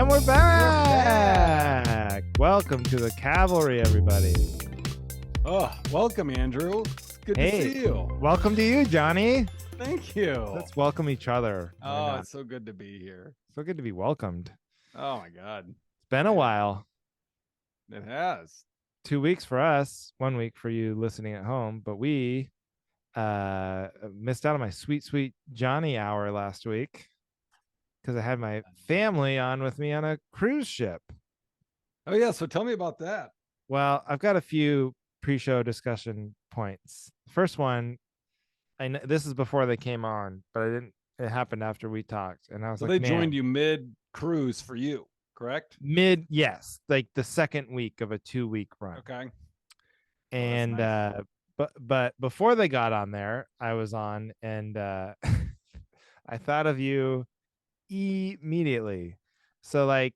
And we're back. Welcome to the Cavalry, everybody. Oh, welcome, Andrew. It's good to see you. Welcome to you, Johnny. Thank you. Let's welcome each other. Oh, it's so good to be here. So good to be welcomed. Oh, my God. It's been a while. It has. 2 weeks for us, 1 week for you listening at home, but we missed out on my sweet Johnny hour last week because I had my family on with me on a cruise ship. Oh, yeah. So tell me about that. Well, I've got a few pre-show discussion points. First one, this is before they came on, but it happened after we talked, and I was so like, they joined you mid-cruise for you, correct? Yes, like the second week of a 2-week run. Okay. And nice. but before they got on there, I was on, and I thought of you immediately. So like,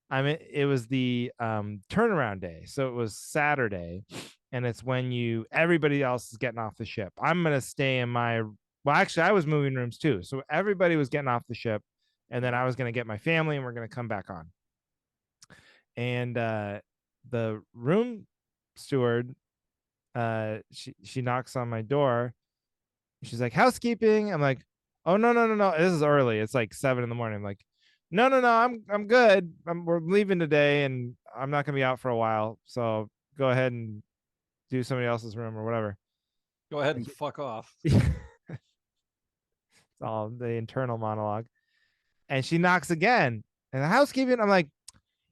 it was the turnaround day, so it was Saturday, and it's when everybody else is getting off the ship. I'm gonna stay in my, well, actually I was moving rooms too, so everybody was getting off the ship, and then I was gonna get my family and we're gonna come back on. And the room steward, she knocks on my door. She's like, housekeeping. I'm like, oh, no, this is early, it's like 7 a.m. I'm like, no, I'm good. We're leaving today and I'm not gonna be out for a while, so go ahead and do somebody else's room or whatever. Go ahead and fuck off. It's all the internal monologue. And she knocks again, and the housekeeping, I'm like,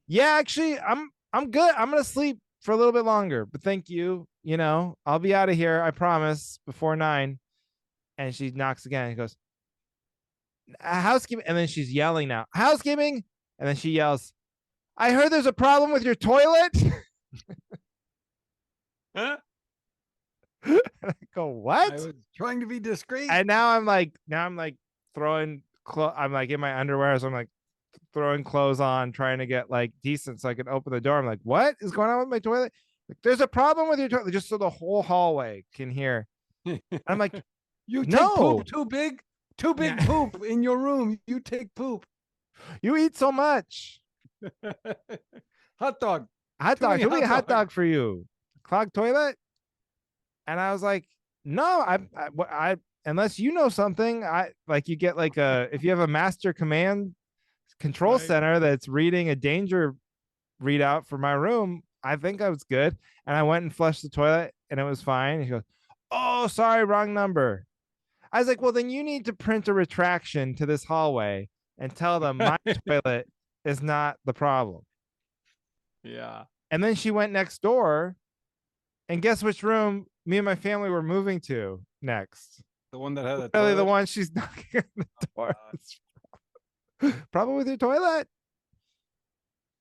yeah, actually, I'm good. I'm gonna sleep for a little bit longer, but thank you. I'll be out of here, I promise, before 9. And she knocks again and goes, housekeeping, and then she's yelling now, housekeeping, and then she yells, I heard there's a problem with your toilet. Huh? I go, what? I was trying to be discreet. And now I'm like throwing I'm like in my underwear, so I'm like throwing clothes on, trying to get like decent so I can open the door. I'm like, what is going on with my toilet? Like, there's a problem with your toilet, just so the whole hallway can hear. I'm like, you no. take poop too big poop in your room. You take poop. You eat so much. Hot dog. Too many hot dog for you. Clogged toilet. And I was like, no, I unless you know something, you get like if you have a master command control center that's reading a danger readout for my room, I think I was good. And I went and flushed the toilet and it was fine. And he goes, oh, sorry, wrong number. I was like, well, then you need to print a retraction to this hallway and tell them my toilet is not the problem. Yeah. And then she went next door, and guess which room me and my family were moving to next? The one that had the one she's knocking on the door. Problem with your toilet?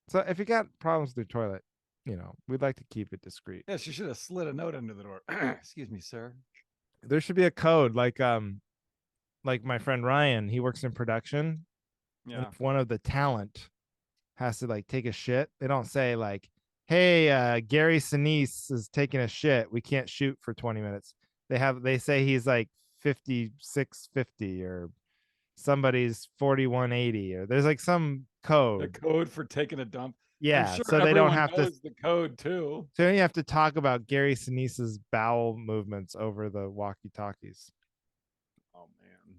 So if you got problems with your toilet, we'd like to keep it discreet. Yeah, she should have slid a note under the door. Excuse me, sir. There should be a code, like my friend Ryan, he works in production. Yeah. If one of the talent has to like take a shit, they don't say like, hey, Gary Sinise is taking a shit, we can't shoot for 20 minutes. They say he's like 5650 or somebody's 4180, or there's like some code. The code for taking a dump. Yeah, sure so they don't have to. The code too. So you have to talk about Gary Sinise's bowel movements over the walkie-talkies. Oh man,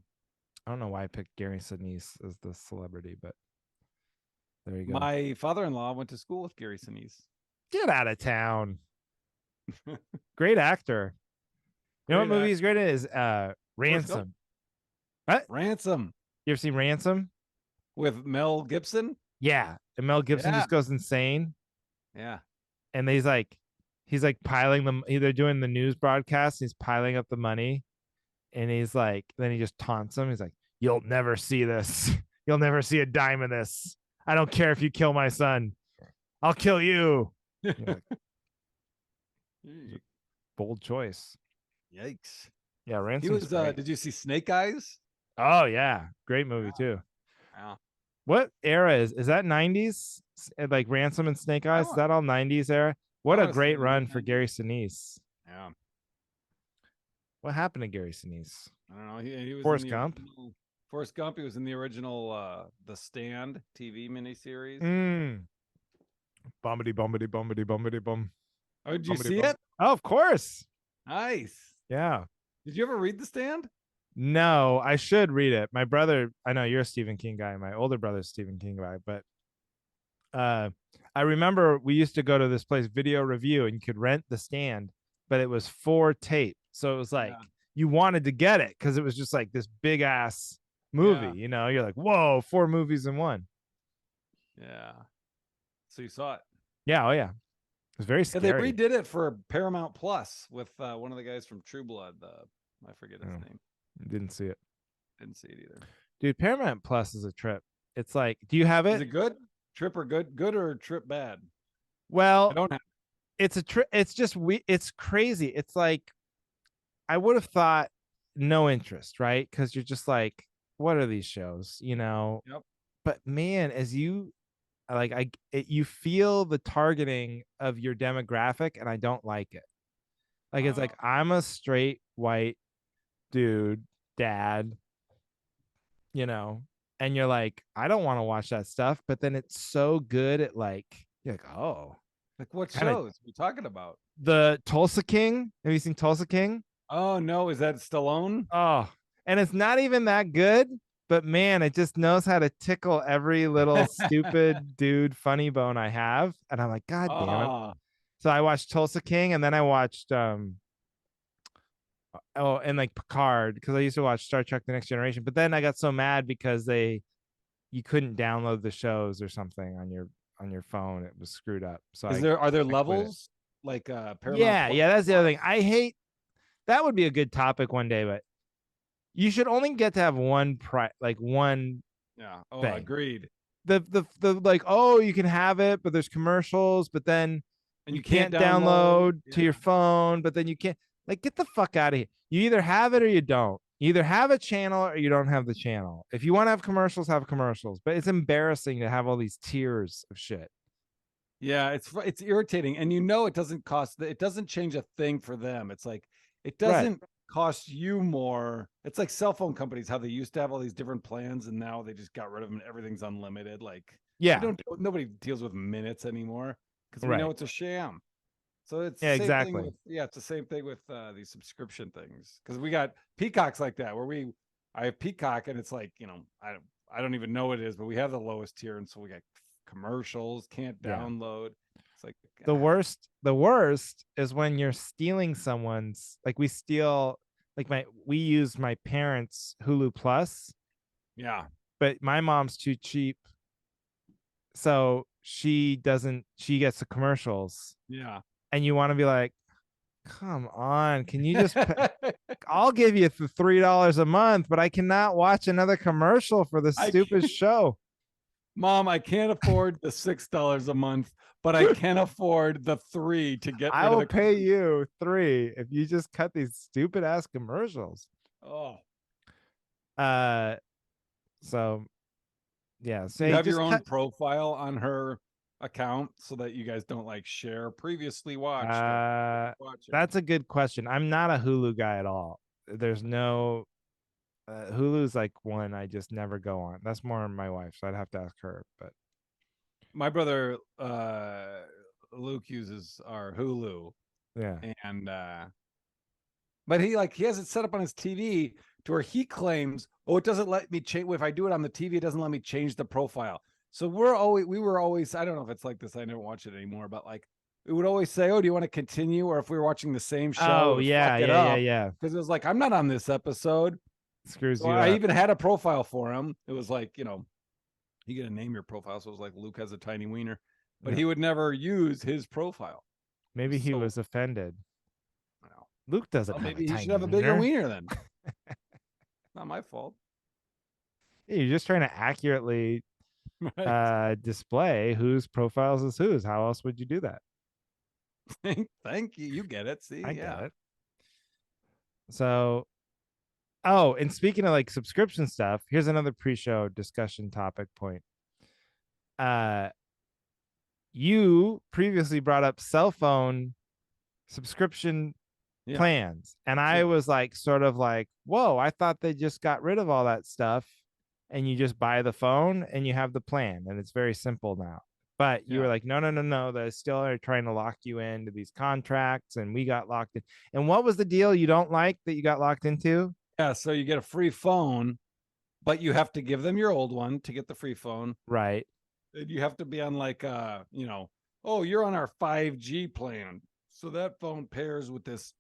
I don't know why I picked Gary Sinise as the celebrity, but there you go. My father-in-law went to school with Gary Sinise. Get out of town. Great actor. You know what movie he's great in is Ransom. What? Ransom. You ever seen Ransom? With Mel Gibson? Yeah. And Mel Gibson just goes insane. Yeah. And he's like piling them. They're doing the news broadcast. He's piling up the money. And he's like, then he just taunts him. He's like, you'll never see this. You'll never see a dime of this. I don't care if you kill my son. I'll kill you. Like, bold choice. Yikes. Yeah, Ransom. He was did you see Snake Eyes? Oh yeah, great movie too. Wow. What era is that? 90s? Like Ransom and Snake Eyes? Is that all 90s era? What a great run for Gary Sinise. Yeah. What happened to Gary Sinise? I don't know. He was Forrest Gump. Forrest Gump. He was in the original The Stand TV miniseries. Mm. Bumpity bumpity bumpity bumpity bum. Oh, did you Bumpity see bum. it? Oh, of course. Nice. Yeah. Did you ever read The Stand? No, I should read it. My brother, I know you're a Stephen King guy. My older brother's a Stephen King guy, but uh I remember we used to go to this place, Video Review, and you could rent The Stand, but it was 4 tape. So it was like Yeah. you wanted to get it because it was just like this big ass movie, Yeah. you know. You're like, whoa, 4 movies in one. Yeah. So you saw it. Yeah, oh yeah. It was very Yeah, they scary. redid it for Paramount Plus with one of the guys from True Blood. I forget his Oh, name. didn't see it. Didn't see it either. Dude, Paramount Plus is a trip. It's like, do you have Is it? it good? Trip or good? Good or trip bad? I Well, don't have. it's a trip. It's just it's crazy. It's like I would have thought no interest, right? Because you're just like, what are these shows, you know? Yep. But man, as you like, you feel the targeting of your demographic, and I don't like it. Like it's Uh, like I'm a straight white dude, dad, you know, and you're like, I don't want to watch that stuff, but then it's so good at like, you're like, oh, like what kind of shows are we talking about? the Tulsa King. Have you seen Tulsa King? Oh no, is that Stallone? Oh, and it's not even that good, but man, it just knows how to tickle every little stupid dude funny bone I have. And I'm like, God damn it. Ah, So I watched Tulsa King, and then I watched oh, and like Picard, because I used to watch Star Trek The Next Generation. But then I got so mad because you couldn't download the shows or something on your phone. It was screwed up. So are there I quit it. levels like Paramount Yeah, Plus? yeah, that's the other thing. I hate that would be a good topic one day, but you should only get to have one Yeah. Oh, thing. agreed. The like, oh, you can have it, but there's commercials, but then And you you can't can't download. download to your Yeah. phone, but then you can't, like, get the fuck out of here. You either have it or you don't. You either have a channel or you don't have the channel. If you want to have commercials, but it's embarrassing to have all these tiers of shit. Yeah, it's irritating, and it doesn't cost. It doesn't change a thing for them. It's like it Right. doesn't cost you more. It's like cell phone companies, how they used to have all these different plans, and now they just got rid of them. And everything's unlimited. Like we Yeah. don't. Nobody deals with minutes anymore because we know Right. it's a sham. So it's the Yeah, same thing exactly. with it's the same thing with these subscription things because we got Peacocks like that where I have Peacock and it's like I don't even know what it is, but we have the lowest tier, and so we got commercials, can't Yeah. download. It's like The worst is when you're stealing someone's, like, we use my parents' Hulu Plus, yeah, but my mom's too cheap. So she gets the commercials, yeah. and you want to be like, come on, can you just I'll give you the $3 a month, but I cannot watch another commercial for this I stupid show. Mom, I can't afford the $6 a month, but I can afford the three to get I rid of will the. pay you 3 if you just cut these stupid ass commercials. Oh, Uh so yeah, do you say have just your own cut. profile on her account so that you guys don't like share previously watched or Uh watching? that's a good question. I'm not a Hulu guy at all. There's no Hulu's like one I just never go on. That's more my wife, so I'd have to ask her. But My brother Luke uses our Hulu, yeah. and but he has it set up on his TV to where he claims, oh, it doesn't let me change. If I do it on the TV, it doesn't let me change the profile. So we were always, I don't know if it's like this, I never watch it anymore, but like it would always say, oh, do you want to continue? Or if we were watching the same show, it Oh would fuck yeah, it yeah, yeah, up yeah. because it was like, I'm not on this episode. Screws So you I up. even had a profile for him. It was like, you get to name your profile. So it was like Luke has a tiny wiener, but Yeah. he would never use his profile. Maybe he So, was offended. well, Luke doesn't have a maybe he should tiny have a bigger wiener. wiener then. Not my fault. You're just trying to accurately Right. display whose profiles is whose. How else would you do that? Thank you. You get it. See, I get yeah. it. So, oh, and speaking of like subscription stuff, here's another pre-show discussion topic point. Uh, you previously brought up cell phone subscription Yeah. plans, and I Yeah. was like, sort of like, whoa, I thought they just got rid of all that stuff. and you just buy the phone and you have the plan, and it's very simple now. But you were Yeah. like, no, no, no, no. They still are trying to lock you into these contracts, and we got locked in. And what was the deal you don't like that you got locked into? Yeah. So you get a free phone, but you have to give them your old one to get the free phone. Right. And you have to be on like oh, you're on our 5G plan. So that phone pairs with this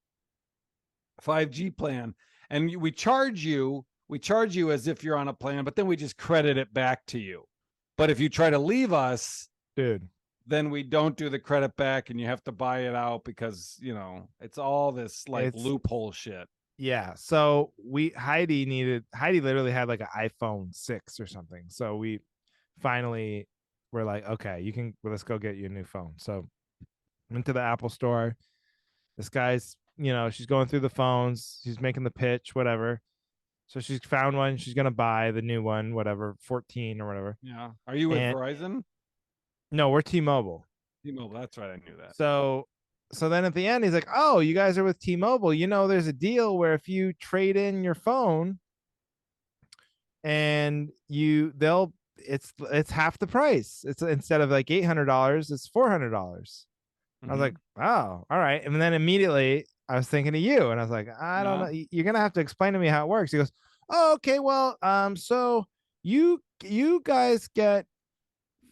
5G plan. And we charge you as if you're on a plan, but then we just credit it back to you. But if you try to leave us, Dude. then we don't do the credit back and you have to buy it out because, it's all this like It's loophole shit. Yeah. So Heidi literally had like an iPhone 6 or something. So we finally were like, okay, let's go get you a new phone. So went to the Apple store. This guy's, she's going through the phones, she's making the pitch, whatever. So she's found one, she's gonna buy the new one, whatever, 14 or whatever. Yeah. Are you with And Verizon? no, we're T-Mobile. T-Mobile. That's right. I knew that. So then at the end he's like, "Oh, you guys are with T-Mobile. There's a deal where if you trade in your phone and it's half the price. It's instead of like $800, it's $400." I was Mm-hmm. like, "Oh, all right." And then immediately I was thinking of you, and I was like, "I don't Yeah. know. You're gonna have to explain to me how it works." He goes, "Oh, okay. Well, so you guys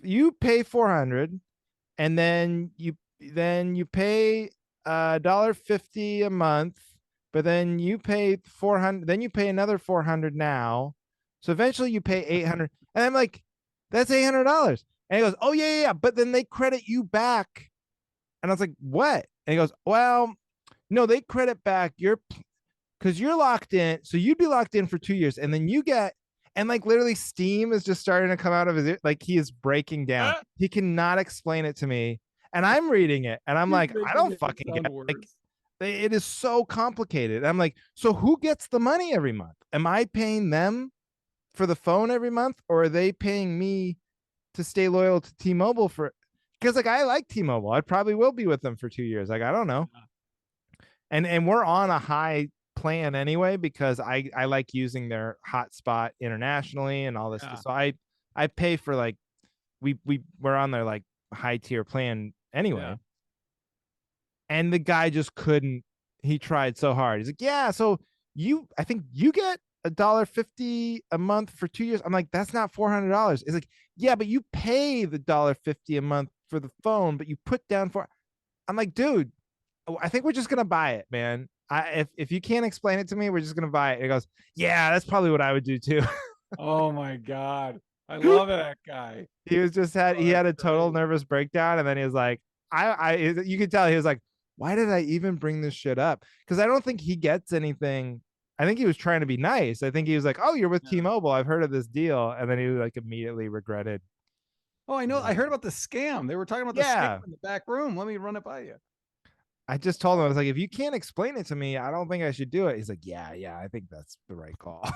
you pay 400, and then you pay $1.50 a month, but then you pay 400, then you pay another 400 now, so eventually you pay 800." And I'm like, "That's $800." And he goes, "Oh, yeah, yeah, yeah, but then they credit you back." And I was like, "What?" And he goes, "Well, no, they credit back your, because you're locked in. So you'd be locked in for 2 years, and then you get," and like literally steam is just starting to come out of his ear. Like he is breaking down. He cannot explain it to me. And I'm reading it and I'm He's like, I making don't it fucking get sound it. Like worse. it is so complicated. I'm like, so who gets the money every month? Am I paying them for the phone every month, or are they paying me to stay loyal to T-Mobile for, because like I like T-Mobile. I probably will be with them for 2 years. Like I don't know. And we're on a high plan anyway because I like using their hotspot internationally and all this Yeah. stuff. So I pay for like we're on their like high tier plan Yeah. anyway. And the guy just couldn't. He tried so hard. He's like, "Yeah, so I think you get $1.50 a month for 2 years." I'm like, "That's not $400." It's like, "Yeah, but you pay the $1.50 a month for the phone, but you put down for." I'm like, "Dude, I think we're just gonna buy it, man. If you can't explain it to me, we're just gonna buy it." And he goes, "Yeah, that's probably what I would do too." Oh my God. I love that guy. He Oh, had that's a total great. nervous breakdown, and then he was like, you could tell he was like, "Why did I even bring this shit up?" Because I don't think he gets anything. I think he was trying to be nice. I think he was like, "Oh, you're with Yeah. T-Mobile. I've heard of this deal," and then he like immediately regretted. Oh, I know. I heard about the scam. They were talking about the scam Yeah, in the back room. Let me run it by you. I just told him, I was like, "If you can't explain it to me, I don't think I should do it." He's like, "Yeah, yeah, I think that's the right call."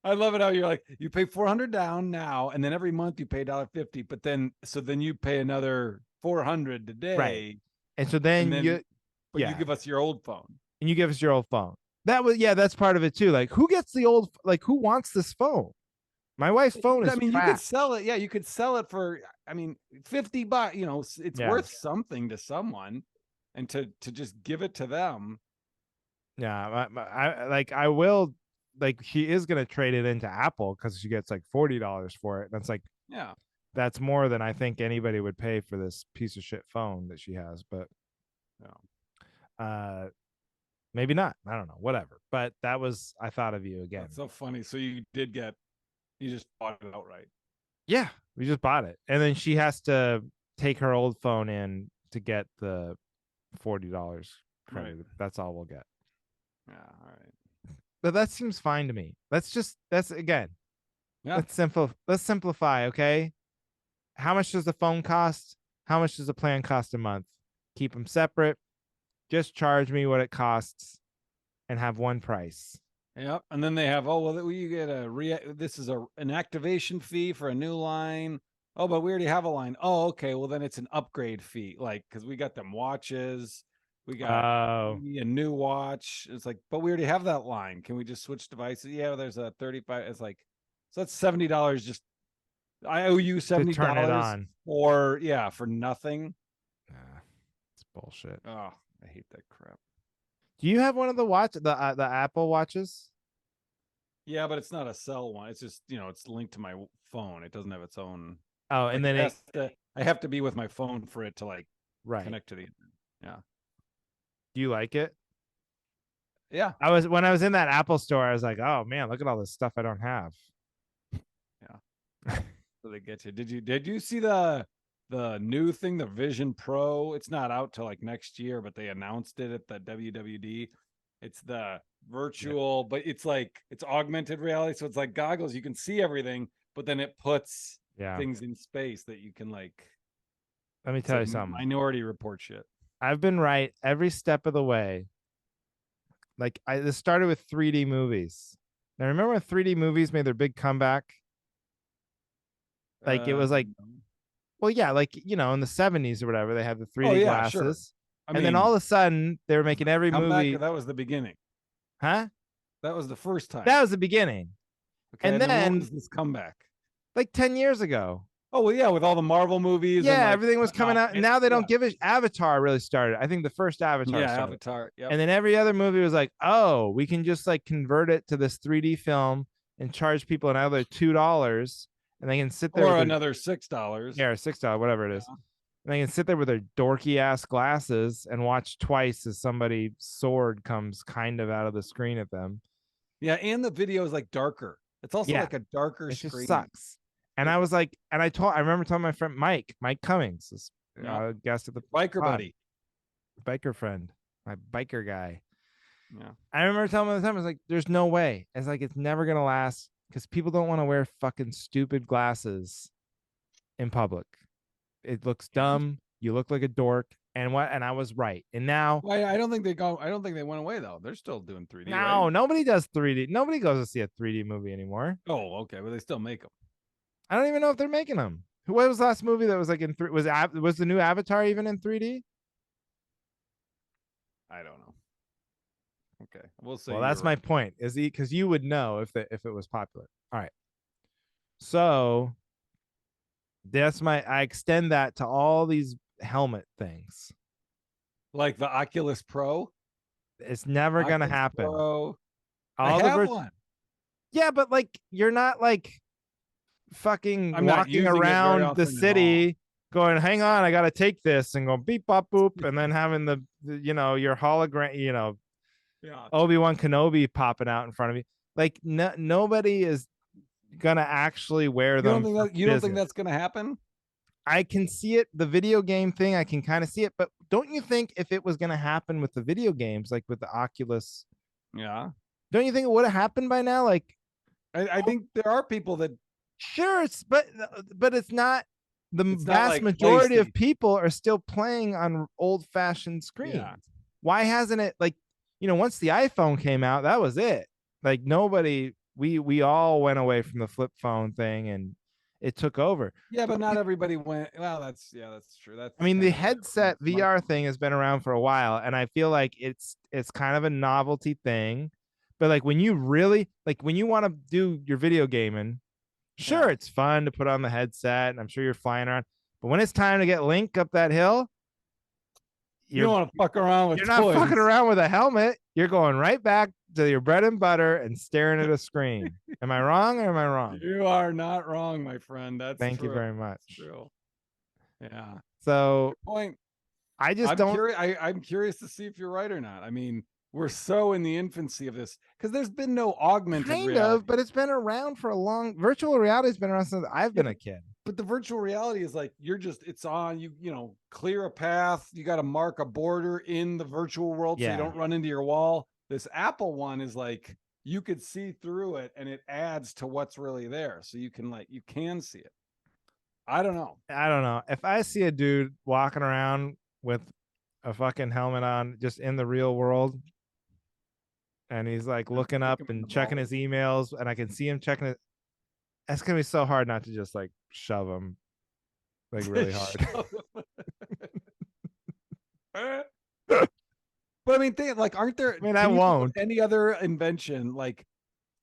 I love it how you're like, you pay 400 down now, and then every month you pay $1.50, but then you pay another 400 Right. today, And so and then then but you yeah, give us your old phone. and you give us your old phone. Yeah, that's part of it too. Like, who gets the old, like, who wants this phone? My wife's phone I is mean, you could trash. sell it. Yeah, you could sell it for, I mean, $50. It's Yeah. worth something to someone, and to just give it to them. Yeah. I will, like, she is going to trade it into Apple because she gets like $40 for it. And it's like, Yeah. that's more than I think anybody would pay for this piece of shit phone that she has. But, Yeah. uh, maybe not. I don't know. Whatever. But I thought of you again. That's so funny. So you just bought it outright. Yeah. We just bought it. And then she has to take her old phone in to get the $40 Right. credited. That's all we'll get. Yeah. All right. But that seems fine to me. That's again, Yeah. let's simplify, okay? How much does the phone cost? How much does the plan cost a month? Keep them separate. Just charge me what it costs and have one price. Yep. And then they have, oh, well, you get this is an activation fee for a new line. Oh, but we already have a line. Oh, okay. Well, then it's an upgrade fee. Like, cause we got them watches We got Oh, a new watch. It's like, but we already have that line. Can we just switch devices? Yeah, there's a 35. It's like, so that's $70. Just I owe you to seventy turn it dollars on. for nothing. Nah, it's bullshit. Oh, I hate that crap. Do you have one of the Apple watches? Yeah, but it's not a cell one. It's just it's linked to my phone. It doesn't have its own. Oh, and Like then it it has to. I have to be with my phone for it to like right. connect to the internet. Yeah. Do you like it? Yeah. I was when I was in that Apple store, I was like, oh man, look at all this stuff I don't have. Yeah. So they get you. Did you see the new thing, the Vision Pro? It's not out till like next year, but they announced it at the WWD. It's the Yeah. virtual, but it's like it's augmented reality. So it's like goggles. You can see everything, but then it puts Yeah. things in space that you can like. Let me It's tell like you something. Minority Report shit. I've been right every step of the way. Like this started with 3D movies. Now remember when 3D movies made their big comeback? Like it was like, No. well, yeah, like in the 70s or whatever, they had the Oh 3D yeah, sure. glasses. I And then all mean, of a sudden they were was making that the every comeback or movie, that was the beginning? huh? That was the first time. That was the beginning. Okay, And and then when then was this comeback? like 10 years ago. Oh well, yeah, with all the Marvel movies and Yeah, like everything was coming out. And now they yeah, don't give it. Avatar really started. I think the first Avatar yeah, started. Avatar. Yep. And then every other movie was like, oh, we can just like convert it to this 3D film and charge people another $2, and they can sit there with Or their another $6. or $6, whatever it is. Yeah. And they can sit there with their dorky ass glasses and watch twice as somebody's sword comes kind of out of the screen at them. Yeah, and the video is like darker. It's also Yeah, like a darker it just screen. sucks. And It, I was like, and I remember telling my friend Mike Cummings, this yeah, guest at the biker pod, buddy. biker friend, my biker guy. Yeah. I remember telling him at the time, I was like, there's no way. It's like, it's never going to last because people don't want to wear fucking stupid glasses in public. It looks And dumb. You look like a dork. And I was right. And now, well, I don't think they go. I don't think they went away though. They're still doing 3D, right? no, nobody does 3D. Nobody goes to see a 3D movie anymore. Oh, okay. Well, they still make them. I don't even know if they're making them. What was the last movie that was like in three? Was the new Avatar even in 3D? I don't know. Okay, we'll say Well, you're that's my right. point. Is because you would know if it was popular. All right. So I extend that to all these helmet things. Like the Oculus Pro, It's never gonna Oculus happen. Pro. I All the have one. Yeah, but like you're not like fucking I'm not walking using it very around the often at all. city going, hang on, I gotta take this and go beep bop boop, and then having your hologram, Yeah. Obi-Wan Kenobi popping out in front of you. Like nobody is gonna actually wear them for You don't think business. that's gonna happen? I can see it, the video game thing, I can kind of see it, but don't you think if it was gonna happen with the video games, like with the Oculus, Yeah. don't you think it would have happened by now? Like, I think there are people that sure, but it's not. The it's not vast like majority of PlayStation. people are still playing on old-fashioned screens. Yeah. Why hasn't it like, once the iPhone came out, that was it. Like nobody, we all went away from the flip phone thing and it took over. Yeah, but not everybody went. Well, that's true. That's I mean, kind the of where headset VR thing has been around for a while, and I feel like it's kind of a novelty thing. But like when you want to do your video gaming, sure, Yeah. it's fun to put on the headset, and I'm sure you're flying around. But when it's time to get Link up that hill, You don't you're want to fuck around with you're not toys. fucking around with a helmet. You're going right back to your bread and butter and staring at a screen. Am I wrong or am I wrong? You are not wrong, my friend. That's Thank you true. very much. That's true. Yeah. So Good point. I just I'm don't curious. I'm curious to see if you're right or not. I mean, we're so in the infancy of this because there's been no augmented kind reality. of, but it's been around for a long. Virtual reality has been around since I've been a kid. But the virtual reality is like it's on you clear a path. You got to mark a border in the virtual world so you don't run into your wall. This Apple one is like you could see through it and it adds to what's really there. So you can see it. I don't know. I don't know. If I see a dude walking around with a fucking helmet on just in the real world and he's like looking up and checking his emails and I can see him checking it, it's gonna be so hard not to just like shove him like really hard. But I mean, like, aren't there? I mean, I Can you think of won't. any other invention like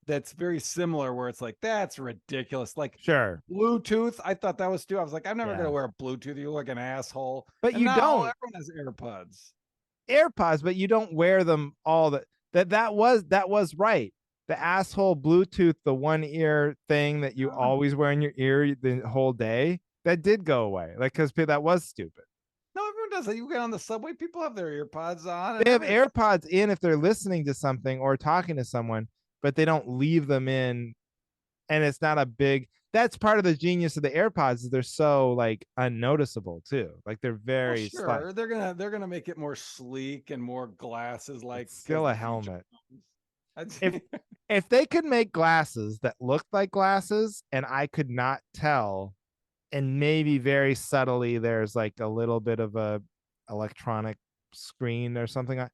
that's very similar where it's like that's ridiculous? Like Sure. Bluetooth. I thought that was stupid. I was like, I'm never Yeah. gonna wear Bluetooth. You look like an asshole. But And you now don't everyone has AirPods. AirPods, but you don't wear them all that was right. The asshole Bluetooth, the one ear thing that you Yeah. always wear in your ear the whole day, that did go away. Like, because that was stupid. No, everyone does that. You get on the subway, people have their earpods on, and They have everything. AirPods in if they're listening to something or talking to someone, but they don't leave them in. And it's not a big, that's part of the genius of the AirPods is they're so like unnoticeable too. Like they're Well, very slight. sure, they're gonna make it more sleek and more glasses like It's as still a the future helmet. comes. If if they could make glasses that looked like glasses and I could not tell, and maybe very subtly there's like a little bit of a electronic screen or something, Didn't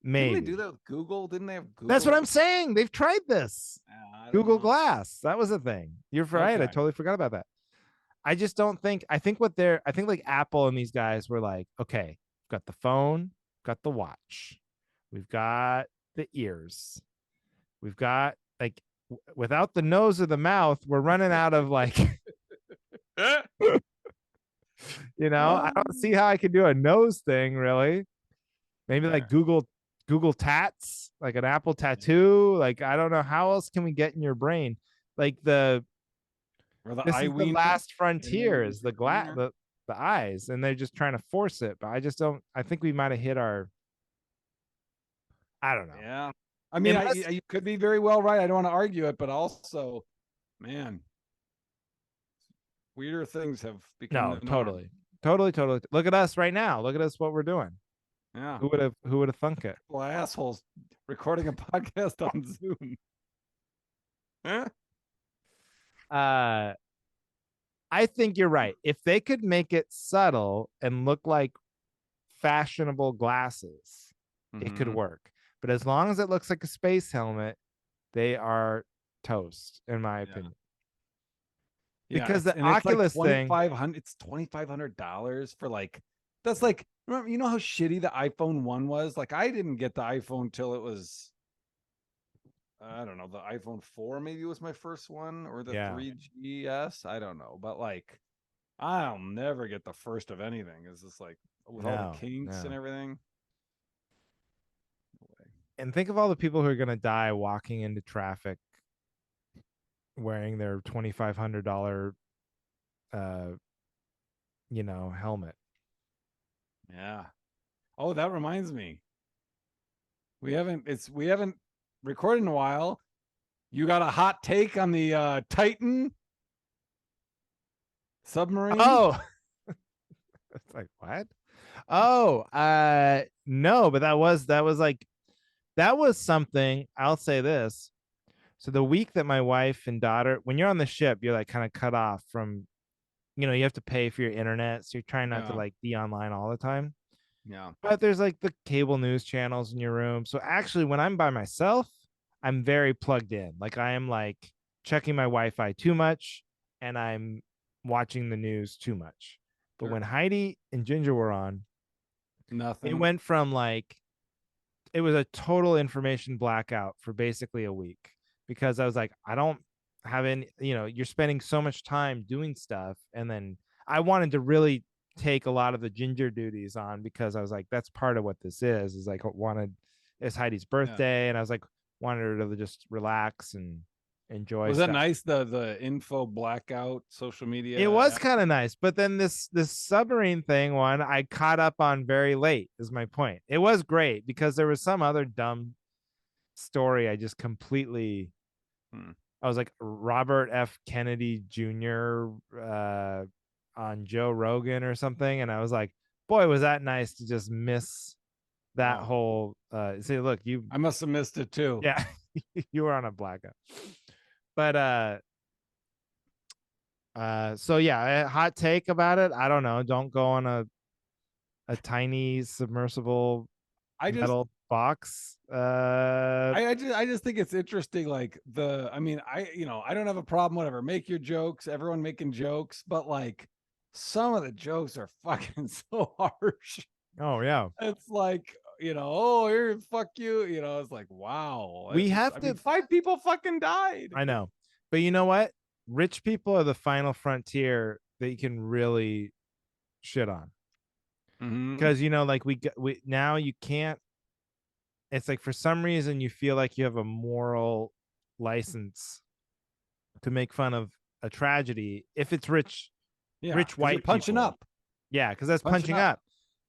they do maybe. that with Google? Didn't they have That's what Google? I'm saying. They've tried this. I don't Google know. Glass. That was a thing. You're right. I Okay. totally forgot about that. I just don't think, I think like Apple and these guys were like, okay, we've got the phone, got the watch, we've got the ears, we've got like without the nose or the mouth, we're running out of like, I don't see how I could do a nose thing really. Maybe like There. Google tats, like an Apple tattoo. Like I don't know how else can we get in your brain. Like Or the this is the iWiener. last frontier is the eyes, and they're just trying to force it. But I just don't. I think we might have hit our. I don't know. Yeah. I mean, Unless you could be very well right. I don't want to argue it, but also, man, weirder things have become no, the norm. totally. Look at us right now. Look at us. What we're doing. Yeah. Who would have thunk it? Well, assholes recording a podcast on Zoom. Huh? Uh, I think you're right. If they could make it subtle and look like fashionable glasses, it could Mm-hmm. work. But as long as it looks like a space helmet, they are toast, in my Yeah. opinion. Yeah, Because the it's like Oculus thing, 2,500. It's $2,500 for like that's like remember you know how shitty the iPhone 1 was? Like I didn't get the iPhone till it was I don't know, the iPhone 4 maybe was my first one or the yeah, 3GS. I don't know, but like I'll never get the first of anything. It's just like with all the kinks and no. everything. No way. And think of all the people who are gonna die walking into traffic wearing their $2,500 uh helmet. Yeah. Oh, that reminds me. We haven't recorded in a while. You got a hot take on the Titan submarine? Oh, it's like what? Oh, no, but that was something. I'll say this. So the week that my wife and daughter, when you're on the ship, you're like kind of cut off from, you have to pay for your internet, so you're trying not to Yeah. like be online all the time. Yeah. But there's like the cable news channels in your room. So actually, when I'm by myself, I'm very plugged in. Like I am like checking my Wi-Fi too much, and I'm watching the news too much. But Sure. when Heidi and Ginger were on, it Nothing. went from like it was a total information blackout for basically a week because I was like, I don't have any, you're spending so much time doing stuff. And then I wanted to really take a lot of the Ginger duties on because I was like, that's part of what this is like, it's Heidi's Yeah. birthday. And I was like, wanted her to just relax and enjoy Was that stuff. nice? The info blackout social It media was app? kind of nice, but then this submarine thing one I caught up on very late is my point. It was great because there was some other dumb story I just completely Hmm. I was like Robert F. Kennedy Jr. On Joe Rogan or something, and I was like, boy, was that nice to just miss that Oh, whole say, look, you I must have missed it too. yeah, you were on a blackout. But so yeah, a hot take about it. I don't know. Don't go on a tiny submersible I just metal box. I just think it's interesting. Like I mean, I don't have a problem, whatever. Make your jokes, everyone making jokes, but like some of the jokes are fucking so harsh. Oh yeah. It's like, oh, here, fuck you. It's like, wow. We have I mean, to, 5 people fucking died. I know, but you know what? Rich people are the final frontier that you can really shit on. Hmm. Because like we now you can't. It's like for some reason you feel like you have a moral license to make fun of a tragedy if it's Yeah, rich because you're white punching people. up, Yeah, because that's punching punching up. up.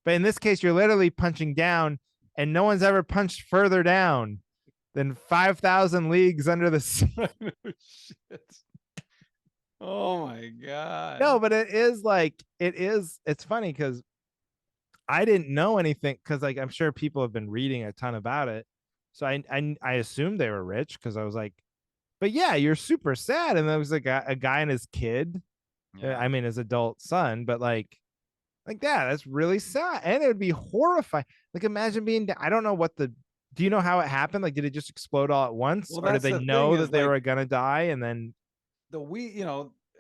But in this case, you're literally punching down, and no one's ever punched further down than 5,000 leagues under the sea. Shit. Oh my god. No, but it is like it's funny because I didn't know anything because like I'm sure people have been reading a ton about it. So I assumed they were rich because I was like, but yeah, you're super sad. And there was like a guy and his kid. Yeah. I mean his adult son, but like that, that's really sad. And it would be horrifying. Like imagine being I don't know what the do you know how it happened? Like did it just explode all at once? Well, Or did that's they the thing know that is they like were gonna die and then the week,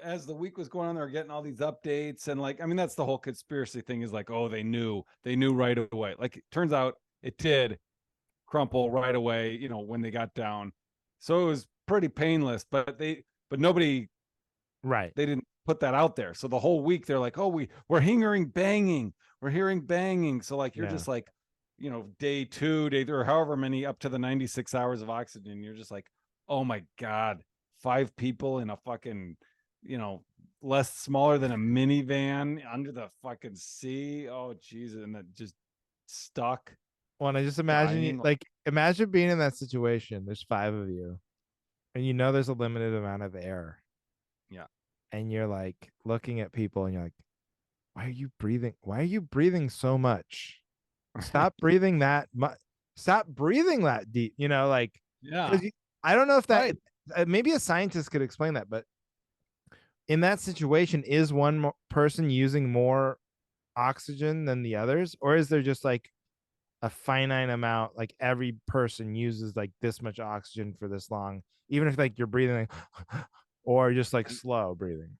as the week was going on, they were getting all these updates. And like, I mean, that's the whole conspiracy thing is like, oh, they knew right away. Like, it turns out it did crumple right away, when they got down. So it was pretty painless, but nobody, right. they didn't put that out there. So the whole week they're like, oh, we're hearing banging. We're hearing banging. So like, you're Yeah. just like, day 2, day 3, or however many up to the 96 hours of oxygen. You're just like, oh my God, 5 people in a fucking, you know, less smaller than a minivan under the fucking sea. Oh Jesus. And that just stuck Well, and I just imagine you dying. like imagine being in that situation. There's 5 of you, and there's a limited amount of air. Yeah. And you're like looking at people and you're like, why are you breathing? Why are you breathing so much? Stop breathing that much. Stop breathing that deep. Like Yeah. because I don't know if that Right. maybe a scientist could explain that, but in that situation, is one person using more oxygen than the others, or is there just like a finite amount? Like every person uses like this much oxygen for this long, even if like you're breathing, like, or just like slow breathing.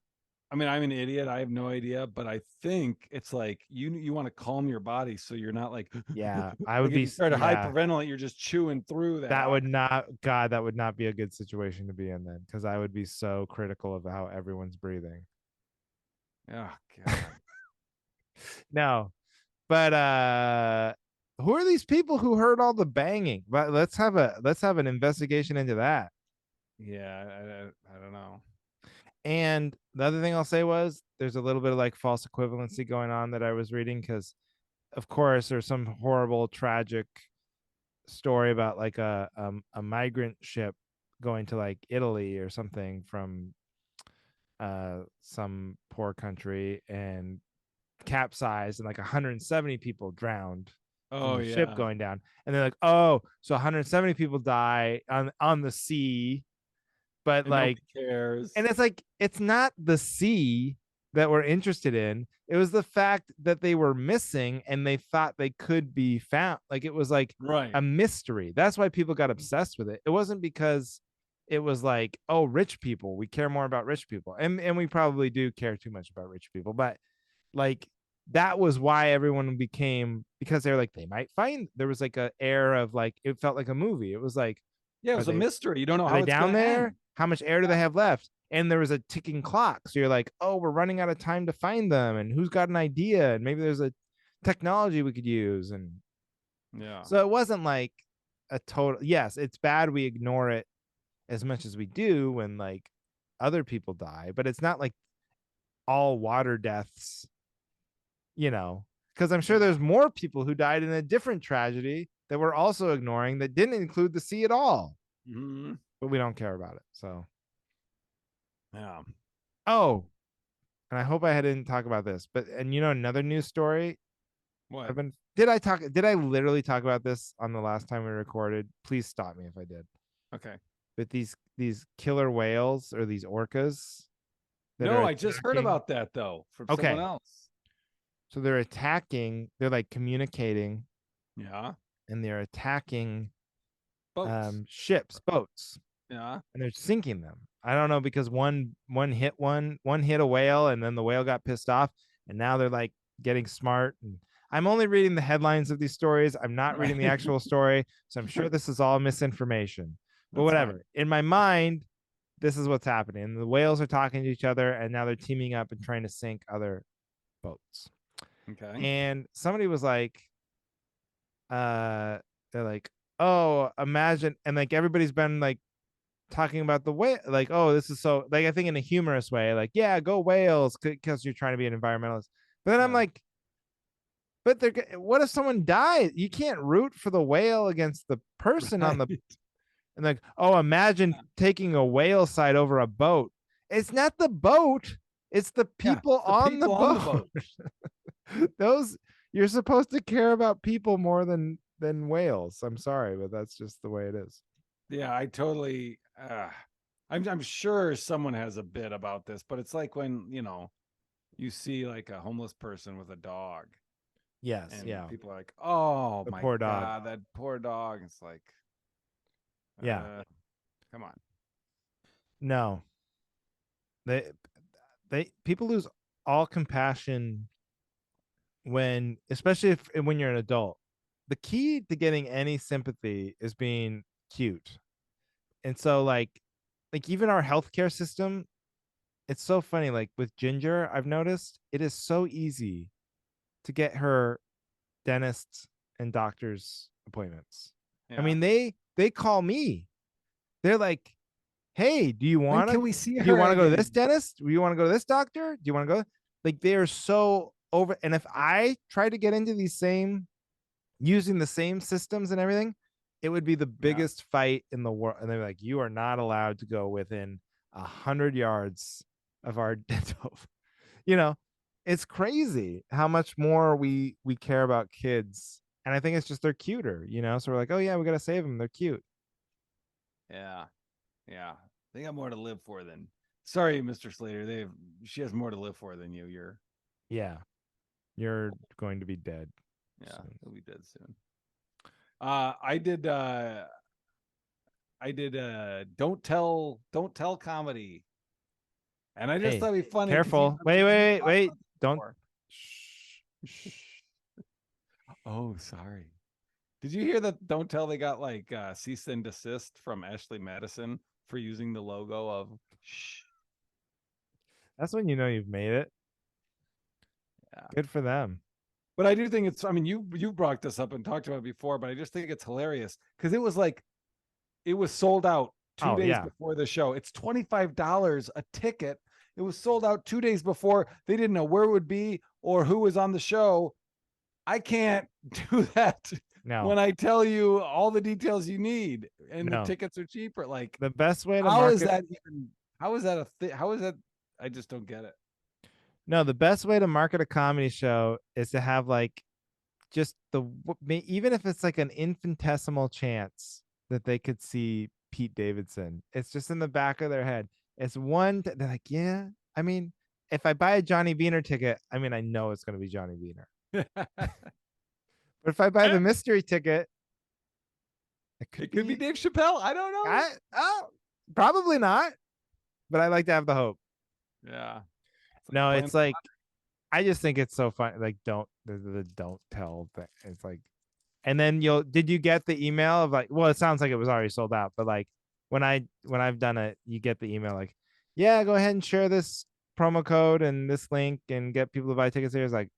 I mean, I'm an idiot. I have no idea, but I think it's like you want to calm your body so you're not like Yeah, I like would if be. you start to Yeah, hyperventilate, you're just chewing through that that would oxygen. not. God, that would not be a good situation to be in then, because I would be so critical of how everyone's breathing. Oh God. No, but who are these people who heard all the banging? But let's have an investigation into that. Yeah, I don't know. And the other thing I'll say was there's a little bit of like false equivalency going on that I was reading because, of course, there's some horrible, tragic story about like a migrant ship going to like Italy or something from some poor country and capsized and like 170 people drowned from Oh the ship yeah. going down. And they're like, oh, so 170 people die on the sea, but And like nobody cares. and it's like it's not the sea that we're interested in. It was the fact that they were missing and they thought they could be found. Like it was like Right. a mystery. That's why people got obsessed with it. It wasn't because it was like, oh, rich people, we care more about rich people. And we probably do care too much about rich people, but like that was why everyone became, because they're like they might find, there was like a air of like it felt like a movie. It was like, Yeah, it are was a they mystery. You don't know are how they it's down gonna there? end. How much air do they Yeah. have left? And there was a ticking clock. So you're like, oh, we're running out of time to find them. And who's got an idea? And maybe there's a technology we could use. And Yeah. so it wasn't like a total, yes, it's bad we ignore it as much as we do when like other people die, but it's not like all water deaths, because I'm sure Yeah. there's more people who died in a different tragedy that we're also ignoring that didn't include the sea at all, Hmm. but we don't care about it. So, Yeah. oh, and I hope I didn't talk about this, but and another news story. What? Did I literally talk about this on the last time we recorded? Please stop me if I did. Okay. But these killer whales or these orcas that are No, I just heard attacking. about that though from someone Okay, else. so they're attacking. They're like communicating, Yeah. and they're attacking Boats. ships, boats, Yeah. and they're sinking them. I don't know because one hit a whale, and then the whale got pissed off, and now they're like getting smart. And I'm only reading the headlines of these stories. I'm not reading the Right. actual story. So I'm sure this is all misinformation. But That's fine. whatever. In my mind, this is what's happening. The whales are talking to each other and now they're teaming up and trying to sink other boats. Okay. And somebody was like, uh, they're like, oh, imagine, and like everybody's been like talking about the way, like, oh, this is so, like, I think in a humorous way, like, yeah, go whales, because you're trying to be an environmentalist. But then I'm Yeah. like, but they're, what if someone dies? You can't root for the whale against the person on Right. the, and like, oh, imagine taking a whale side over a boat. It's not the boat, it's the Yeah. people It's the on the people on the boat. boat. Those, you're supposed to care about people more than whales. I'm sorry, but that's just the way it is. Yeah, I totally. I'm sure someone has a bit about this, but it's like when you see like a homeless person with a dog, Yes, and yeah. people are like, "Oh The my poor dog. god, that poor dog." It's like, Yeah. come on. No. They people lose all compassion when, especially if when you're an adult. The key to getting any sympathy is being cute. And so like even our healthcare system, it's so funny. Like with Ginger, I've noticed it is so easy to get her dentists and doctors appointments. I Yeah. mean, they call me. They're like, "Hey, When can we see do you her want to go to this again? dentist? Do you want to go to this doctor? Do you want to go?" Like they're so over. And if I try to get into these same, using the same systems and everything, it would be the Yeah. biggest fight in the world. And they're like, "You are not allowed to go within 100 yards of our dental." you know, it's crazy how much more we care about kids. And I think it's just they're cuter, So we're like, oh yeah, we gotta save them. They're cute. Yeah. Yeah. They got more to live for than. Sorry, Mr. Slater. She has more to live for than you. You're. Yeah, you're going to be dead Yeah. soon. He'll be dead soon. Uh, I did. Uh, I did. Don't tell comedy, and I just Hey, thought it'd be funny because careful. Wait, we've wait, talked wait. about this Don't. before. Shh, shh. Oh, sorry. Did you hear that? Don't tell they got like cease and desist from Ashley Madison for using the logo of shh. That's when you know you've made it. Yeah. Good for them. But I do think it's. I mean, you brought this up and talked about it before, but I just think it's hilarious because it was sold out two Oh days yeah. before the show. It's $25 a ticket. It was sold out 2 days before. They didn't know where it would be or who was on the show. I can't do that No, when I tell you all the details you need and the no. tickets are cheaper. Like, The best way to how is market. that even? How is that a thing? How is that? I just don't get it. No, the best way to market a comedy show is to have like just even if it's like an infinitesimal chance that they could see Pete Davidson. It's just in the back of their head. It's they're like, yeah. I mean, if I buy a Johnny Wiener ticket, I mean, I know it's going to be Johnny Wiener. But if I buy the mystery ticket, it could It could be be. Dave Chappelle. I don't know. Probably not. But I like to have the hope. Yeah, it's like No, playing. it's like I just think it's so fun. Like, don't the don't tell thing. It's like, and then did you get the email of like, well, it sounds like it was already sold out, but like when I've done it, you get the email like, yeah, go ahead and share this promo code and this link and get people to buy tickets here. It's like,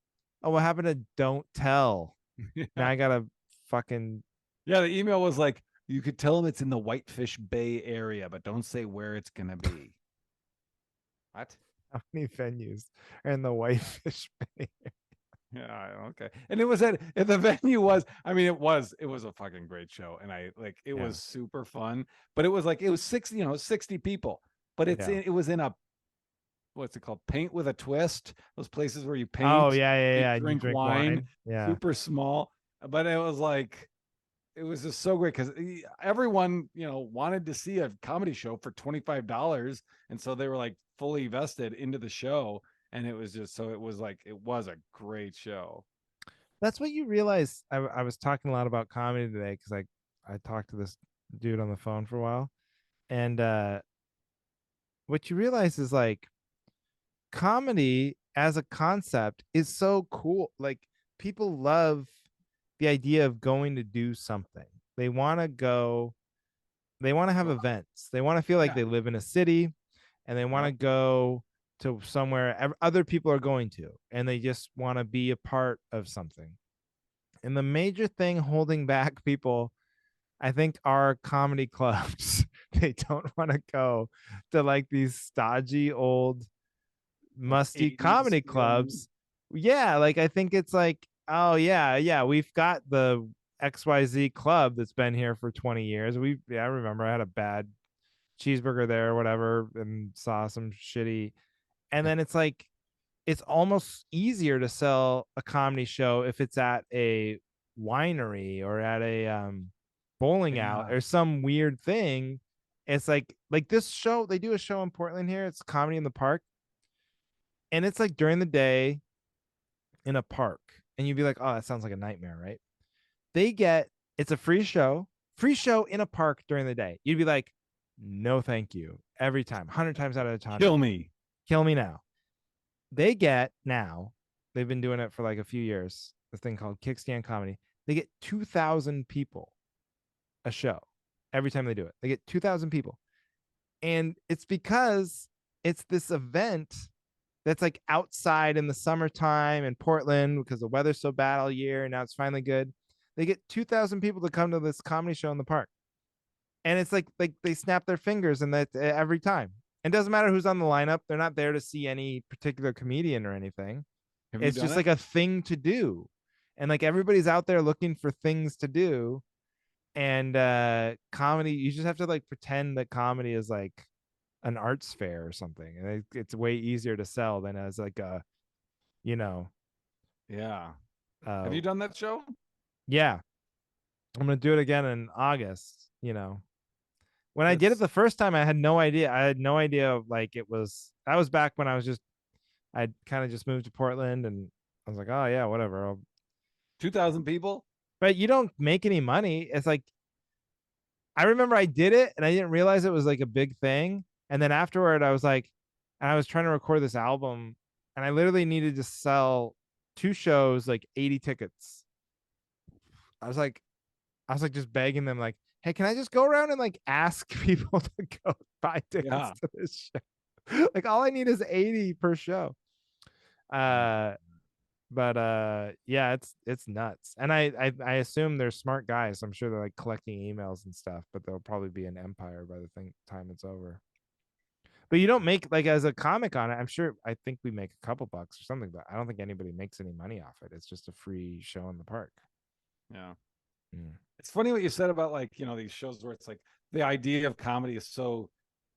oh, what happened to don't tell? Now Yeah. I gotta fucking Yeah, the email was like, you could tell them it's in the Whitefish Bay area, but don't say where it's gonna be. What? how many venues are in the Whitefish Bay? Yeah, okay. And it was at the venue was, I mean, it was a fucking great show. And it Yeah, was super fun, but it was like it was 60 people. But yeah. it was in a what's it called? Paint with a twist. Those places where you Oh paint, yeah, yeah, you yeah. And you drink drink wine, wine. Yeah. super small. But it was just so great because everyone wanted to see a comedy show for $25, and so they were like fully vested into the show, and it was just so it was a great show. That's what you realize. I was talking a lot about comedy today because I talked to this dude on the phone for a while, and what you realize is like comedy as a concept is so cool. Like people love the idea of going to do something. They want to go, they want to have Well, events. They want to feel like yeah. they live in a city and they want to Yep. go to somewhere other people are going to, and they just want to be a part of something. And the major thing holding back people, I think, are comedy clubs. They don't want to go to like these stodgy old Like musty 80s comedy feeling. clubs. Yeah, like I think it's like, oh yeah, yeah, we've got the XYZ club that's been here for 20 years. Yeah, I remember I had a bad cheeseburger there or whatever and saw some shitty. And then it's like it's almost easier to sell a comedy show if it's at a winery or at a bowling alley Yeah. or some weird thing. It's like this show, they do a show in Portland here. It's Comedy in the Park, and it's like during the day in a park, and you'd be like, oh, that sounds like a nightmare, right? They get it's a free show in a park during the day. You'd be like, no, thank you, every time, 100 times out of 100. Kill me. Kill me now. They get now, they've been doing it for like a few years, this thing called Kickstand Comedy. They get 2,000 people a show every time they do it. They get 2,000 people. And it's because it's this event that's like outside in the summertime in Portland because the weather's so bad all year and now it's finally good. They get 2,000 people to come to this comedy show in the park. And it's like they snap their fingers and that every time. It doesn't matter who's on the lineup. They're not there to see any particular comedian or anything. Have you It's done just it? like a thing to do. And like everybody's out there looking for things to do. And comedy, you just have to like pretend that comedy is like an arts fair or something. And it's way easier to sell than as like a, you know, Yeah. Have uh you done that show? yeah, I'm gonna do it again in August, When I did it That's the first time, I had no idea. I had no idea like it was that was back when I'd kind of just moved to Portland and I was like, oh yeah, whatever. 2,000 people? But you don't make any money. It's like I remember I did it and I didn't realize it was like a big thing. And then afterward, I was like, and I was trying to record this album, and I literally needed to sell two shows, like 80 tickets. I was like, just begging them, like, hey, can I just go around and like ask people to go buy tickets Yeah. to this show? Like all I need is 80 per show. Oh, Uh but yeah, it's nuts. And I assume they're smart guys. So I'm sure they're like collecting emails and stuff, but they'll probably be an empire by the time it's over. But you don't make like as a comic on it. I'm sure I think we make a couple bucks or something, but I don't think anybody makes any money off it. It's just a free show in the park. yeah. Mm. It's funny what you said about like, these shows where it's like the idea of comedy is so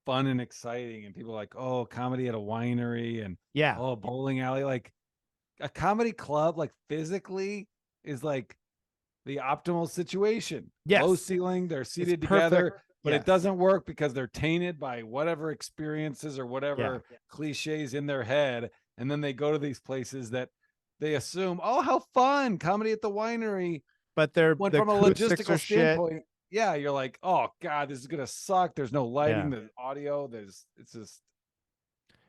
fun and exciting, and people are like, oh, comedy at a winery and Yeah. oh, a bowling alley. Like a comedy club, like physically, is like the optimal situation. Low Yes. ceiling, they're It's seated perfect. together, but it Yes. doesn't work because they're tainted by whatever experiences or Yeah. whatever cliches in their head. And then they go to these places that they assume, oh, how fun, comedy at the winery. But they're When the from a acoustics logistical are shit. standpoint, yeah, you're like, oh God, this is gonna suck. There's no lighting, Yeah. there's audio, it's just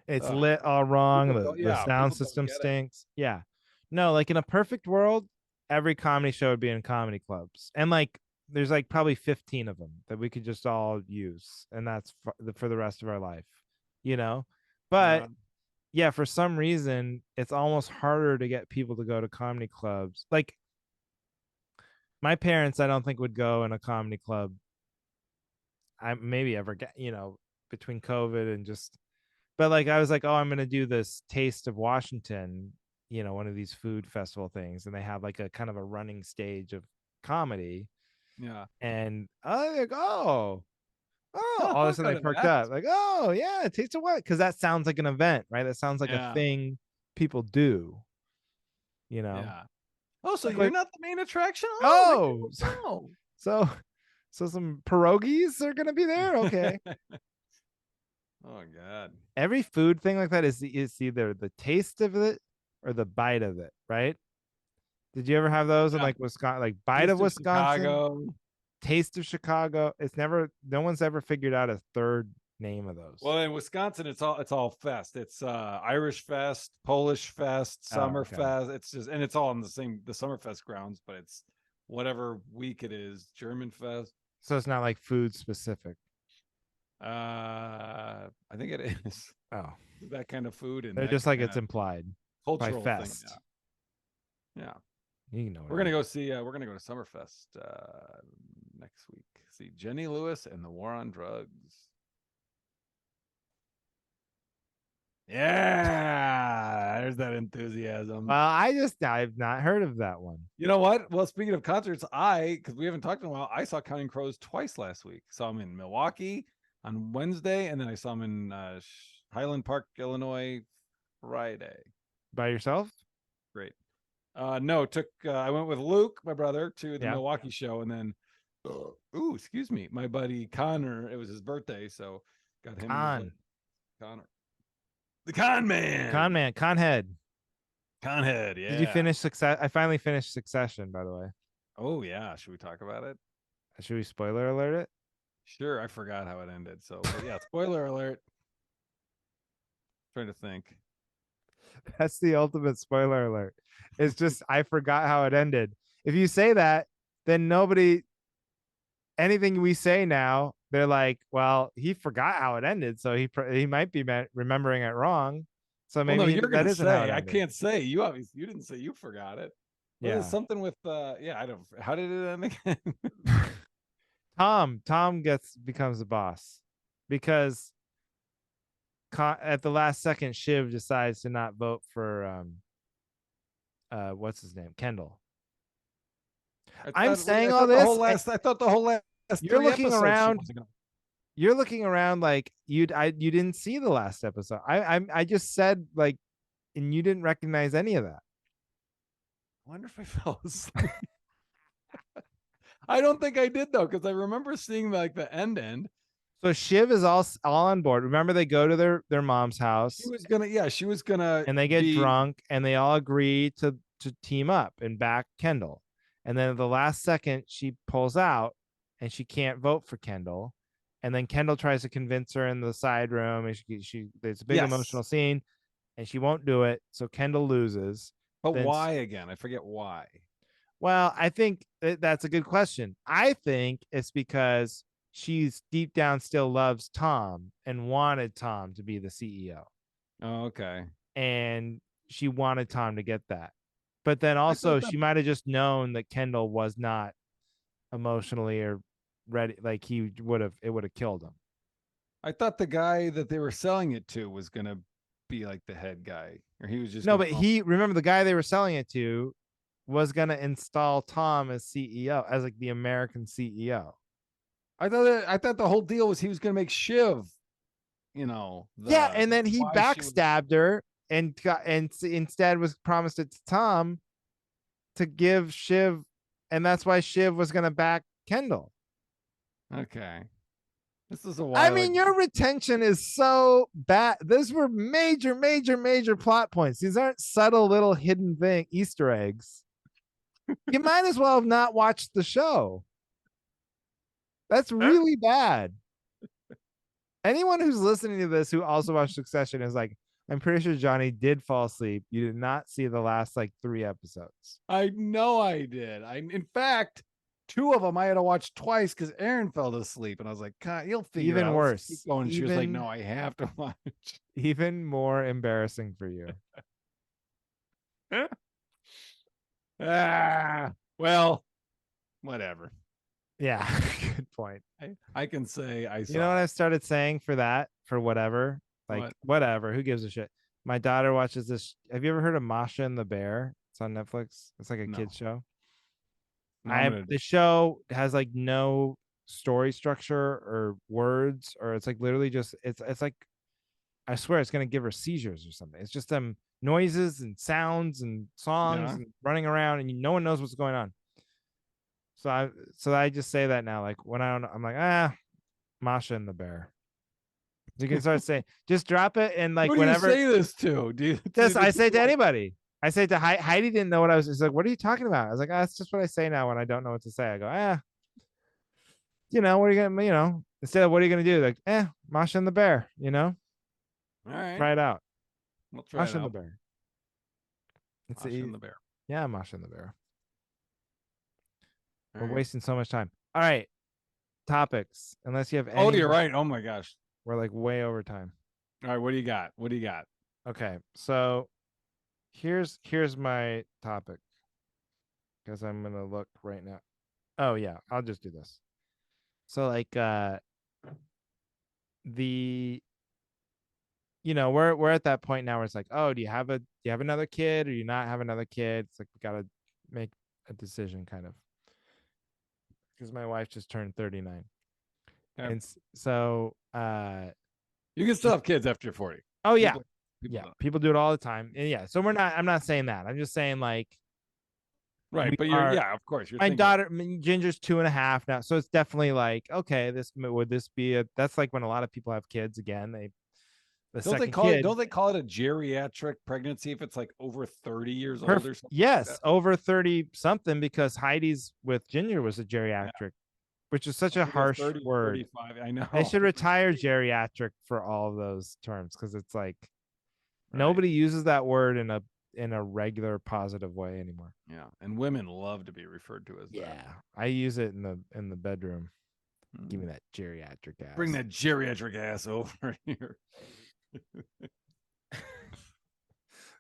It's uh lit all wrong. people The don't the yeah, sound people don't system get it. stinks. Yeah. No, like in a perfect world, every comedy show would be in comedy clubs. And like there's like probably 15 of them that we could just all use, and that's for the rest of our life, you know? But Yeah. yeah, for some reason, it's almost harder to get people to go to comedy clubs. Like my parents, I don't think would go in a comedy club. I maybe ever get, between COVID and just, but like I was like, oh, I'm gonna do this Taste of Washington, one of these food festival things, and they have like a kind of a running stage of comedy, Yeah. and I like, all of a I'll sudden go they to perked that. up, like, oh yeah, Taste of what? Because that sounds like an event, right? That sounds like a Yeah. thing people do, you know, Yeah. Oh, so you're like not the main attraction? Oh, maybe oh, we'll so some pierogies are gonna be there, okay. go. Oh God. Every food thing like that is either the taste of it or the bite of it, right? Did you ever have those in Yeah. like Wisconsin, like bite of Taste of Wisconsin, Chicago. taste of Chicago? It's never, no one's ever figured out a third name of those. Well, in Wisconsin, it's all fest. It's Irish Fest, Polish Fest, Oh, okay. Summerfest. It's just and it's all in the Summerfest grounds, but it's whatever week it is. German Fest. So it's not like food specific. I think it is Oh, that kind of food and they're that just like kind it's of implied by cultural thing. fest. Yeah, yeah. You know what We're I gonna mean. go see. We're gonna go to Summerfest next week. See Jenny Lewis and the War on Drugs. Yeah, there's that enthusiasm. Well, I've not heard of that one. You know what? Well, speaking of concerts, because we haven't talked in a while, I saw Counting Crows twice last week. Saw them in Milwaukee on Wednesday, and then I saw them in Highland Park, Illinois, Friday. By yourself? Great. No, I went with Luke, my brother, to the Yeah. Milwaukee show, and then, excuse me, my buddy Connor. It was his birthday, so got him Connor, the con man, Conhead. Conhead. Yeah. Did you finish Success? I finally finished Succession, by the way. Oh yeah. Should we talk about it? Should we spoiler alert it? Sure. I forgot how it ended. So yeah, spoiler alert. Trying to think. That's the ultimate spoiler alert. It's just I forgot how it ended. If you say that, then anything we say now, they're like, well, he forgot how it ended, so he might be remembering it wrong. So maybe no, you're that gonna isn't how it say. I ended. can't say. You obviously you didn't say you forgot it. Well, Yeah. there's something with yeah. I don't. How did it end again? Tom becomes the boss because at the last second, Shiv decides to not vote for what's his name, Kendall. I'm saying all this. I thought the whole last. You're looking around. Gonna... You're looking around like you didn't see the last episode. I just said like, and you didn't recognize any of that. I wonder if I fell asleep. I don't think I did though, because I remember seeing like the end. So Shiv is all on board. Remember, they go to their mom's house. She was gonna, and they get drunk, and they all agree to team up and back Kendall. And then at the last second, she pulls out, and she can't vote for Kendall. And then Kendall tries to convince her in the side room, and there's a big emotional scene, and she won't do it. So Kendall loses. But why again? I forget why. Well, I think that's a good question. I think it's because she's deep down still loves Tom and wanted Tom to be the CEO. Oh, okay. And she wanted Tom to get that. But then also she might have just known that Kendall was not emotionally or ready. Like it would have killed him. I thought the guy that they were selling it to was going to be like the head guy, or he was just but remember the guy they were selling it to was going to install Tom as CEO, as like the American CEO. I thought the whole deal was he was going to make Shiv, and then he backstabbed her and instead was promised it to Tom to give Shiv, and that's why Shiv was going to back Kendall. Okay. This is a while. I mean, your retention is so bad. Those were major, major, major plot points. These aren't subtle little hidden Easter eggs. You might as well have not watched the show. That's really bad. Anyone who's listening to this who also watched Succession is like, I'm pretty sure Johnny did fall asleep. You did not see the last like 3 episodes. I know I did. In fact, 2 of them I had to watch twice because Aaron fell asleep, and I was like, God, you'll figure it out. Even worse. Keep going. She was like, no, I have to watch. Even more embarrassing for you. Well, whatever. Yeah, good point. I can say I saw. You know what I've started saying for that? For whatever? Like, whatever. Who gives a shit? My daughter watches this. Have you ever heard of Masha and the Bear? It's on Netflix. It's like a kid's show. The show has like no story structure or words, or it's like literally just it's like, I swear it's gonna give her seizures or something. It's just them noises and sounds and songs and running around, and no one knows what's going on. So I just say that now, like when I'm like, Masha and the Bear. You can start saying, just drop it, and like, whenever you say this to, I say to anybody. I say to Heidi didn't know what I was. She's like, what are you talking about? I was like, that's just what I say now when I don't know what to say. I go, what are you gonna, instead of what are you gonna do? Like, Masha and the Bear, All right. try it out. We'll try it Masha and the out. Bear. It's Masha and the Bear. yeah, Masha and the Bear. All We're right. wasting so much time. All right, topics. Unless you have Oh, any you're more, right. Oh my gosh. we're like way over time. All right. What do you got? What do you got? Okay, so here's my topic because I'm gonna look right now. Oh yeah, I'll just do this. So like the we're at that point now where it's like, oh, do you have another kid or you not have another kid? It's like we gotta make a decision kind of because my wife just turned 39. Okay. And so You can still she, have kids after you're 40. oh yeah, People yeah, don't. people do it all the time. And yeah, so I'm not saying that. I'm just saying like Right. we But you're, are yeah, of course. You're my thinking, daughter Ginger's 2.5 now, so it's definitely like, okay, this be a that's like when a lot of people have kids again, the second kid. don't they call it a geriatric pregnancy if it's like over 30 years old Perfect. or something like Yes, that? over 30 something because Heidi's with Ginger was a Yeah. geriatric, which is such It's a either harsh 30 or word. 35. I They know. should retire geriatric for all of those terms because it's like Right. nobody uses that word in a regular positive way anymore. Yeah. And women love to be referred to as that. Yeah, I use it in the bedroom. Give me Mm. that geriatric Bring ass. that geriatric ass over here.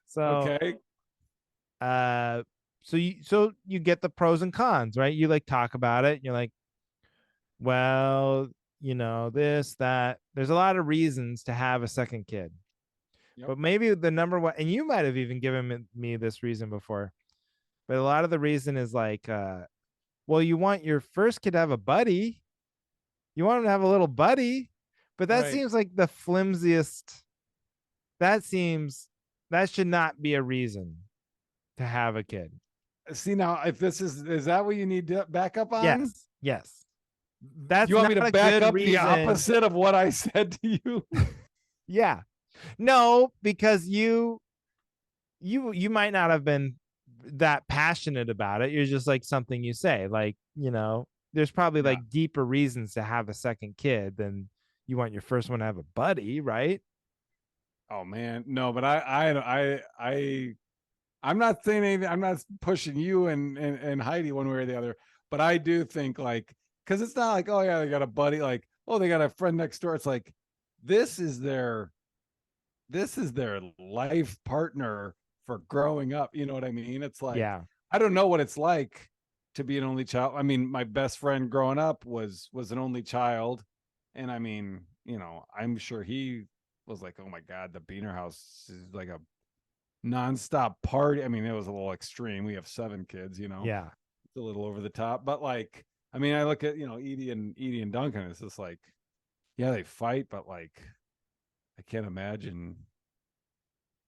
So, Okay. uh, so you get the pros and cons, right? You like talk about it. You're like, well, this, that. There's a lot of reasons to have a second kid. Yep. But maybe the number one, and you might have even given me this reason before, but a lot of the reason is like, well, you want your first kid to have a buddy. You want him to have a little buddy, but that Right. seems like the flimsiest. That seems that should not be a reason to have a kid. See now, if this is that what you need to back up on? Yes, yes. That's You want not me to a back good up the reason. opposite of what I said to you? Yeah. No, because you might not have been that passionate about it. You're just like something you say. Like, there's probably Yeah. like deeper reasons to have a second kid than you want your first one to have a buddy, right? Oh man, no, but I'm not saying anything. I'm not pushing you and Heidi one way or the other. But I do think like because it's not like, oh yeah, they got a buddy, like, oh, they got a friend next door. It's like this is their life partner for growing up. You know what I mean? It's like Yeah. I don't know what it's like to be an only child. I mean, my best friend growing up was an only child, and I mean, I'm sure he was like, oh my god, the Beaner house is like a nonstop party. I mean, it was a little extreme. We have 7 kids, Yeah. it's a little over the top, but like, I mean, I look at Edie and Duncan. It's just like, yeah, they fight, but like, I can't imagine.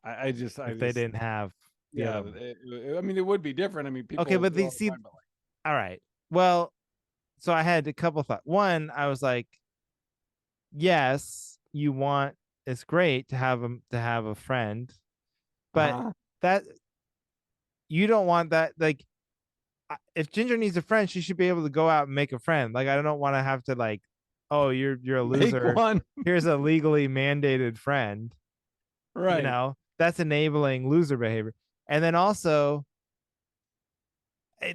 I If they just, didn't have the yeah. other one. I mean, it would be different. I mean, Okay, people but do all the see, time, but like, all right. Well, so I had a couple thoughts. One, I was like, yes, it's great to have a friend, but uh-huh. that you don't want that. Like, if Ginger needs a friend, she should be able to go out and make a friend. Like, I don't want to have to like, oh, you're a Make loser. one, Here's a legally mandated friend. right? That's enabling loser behavior. And then also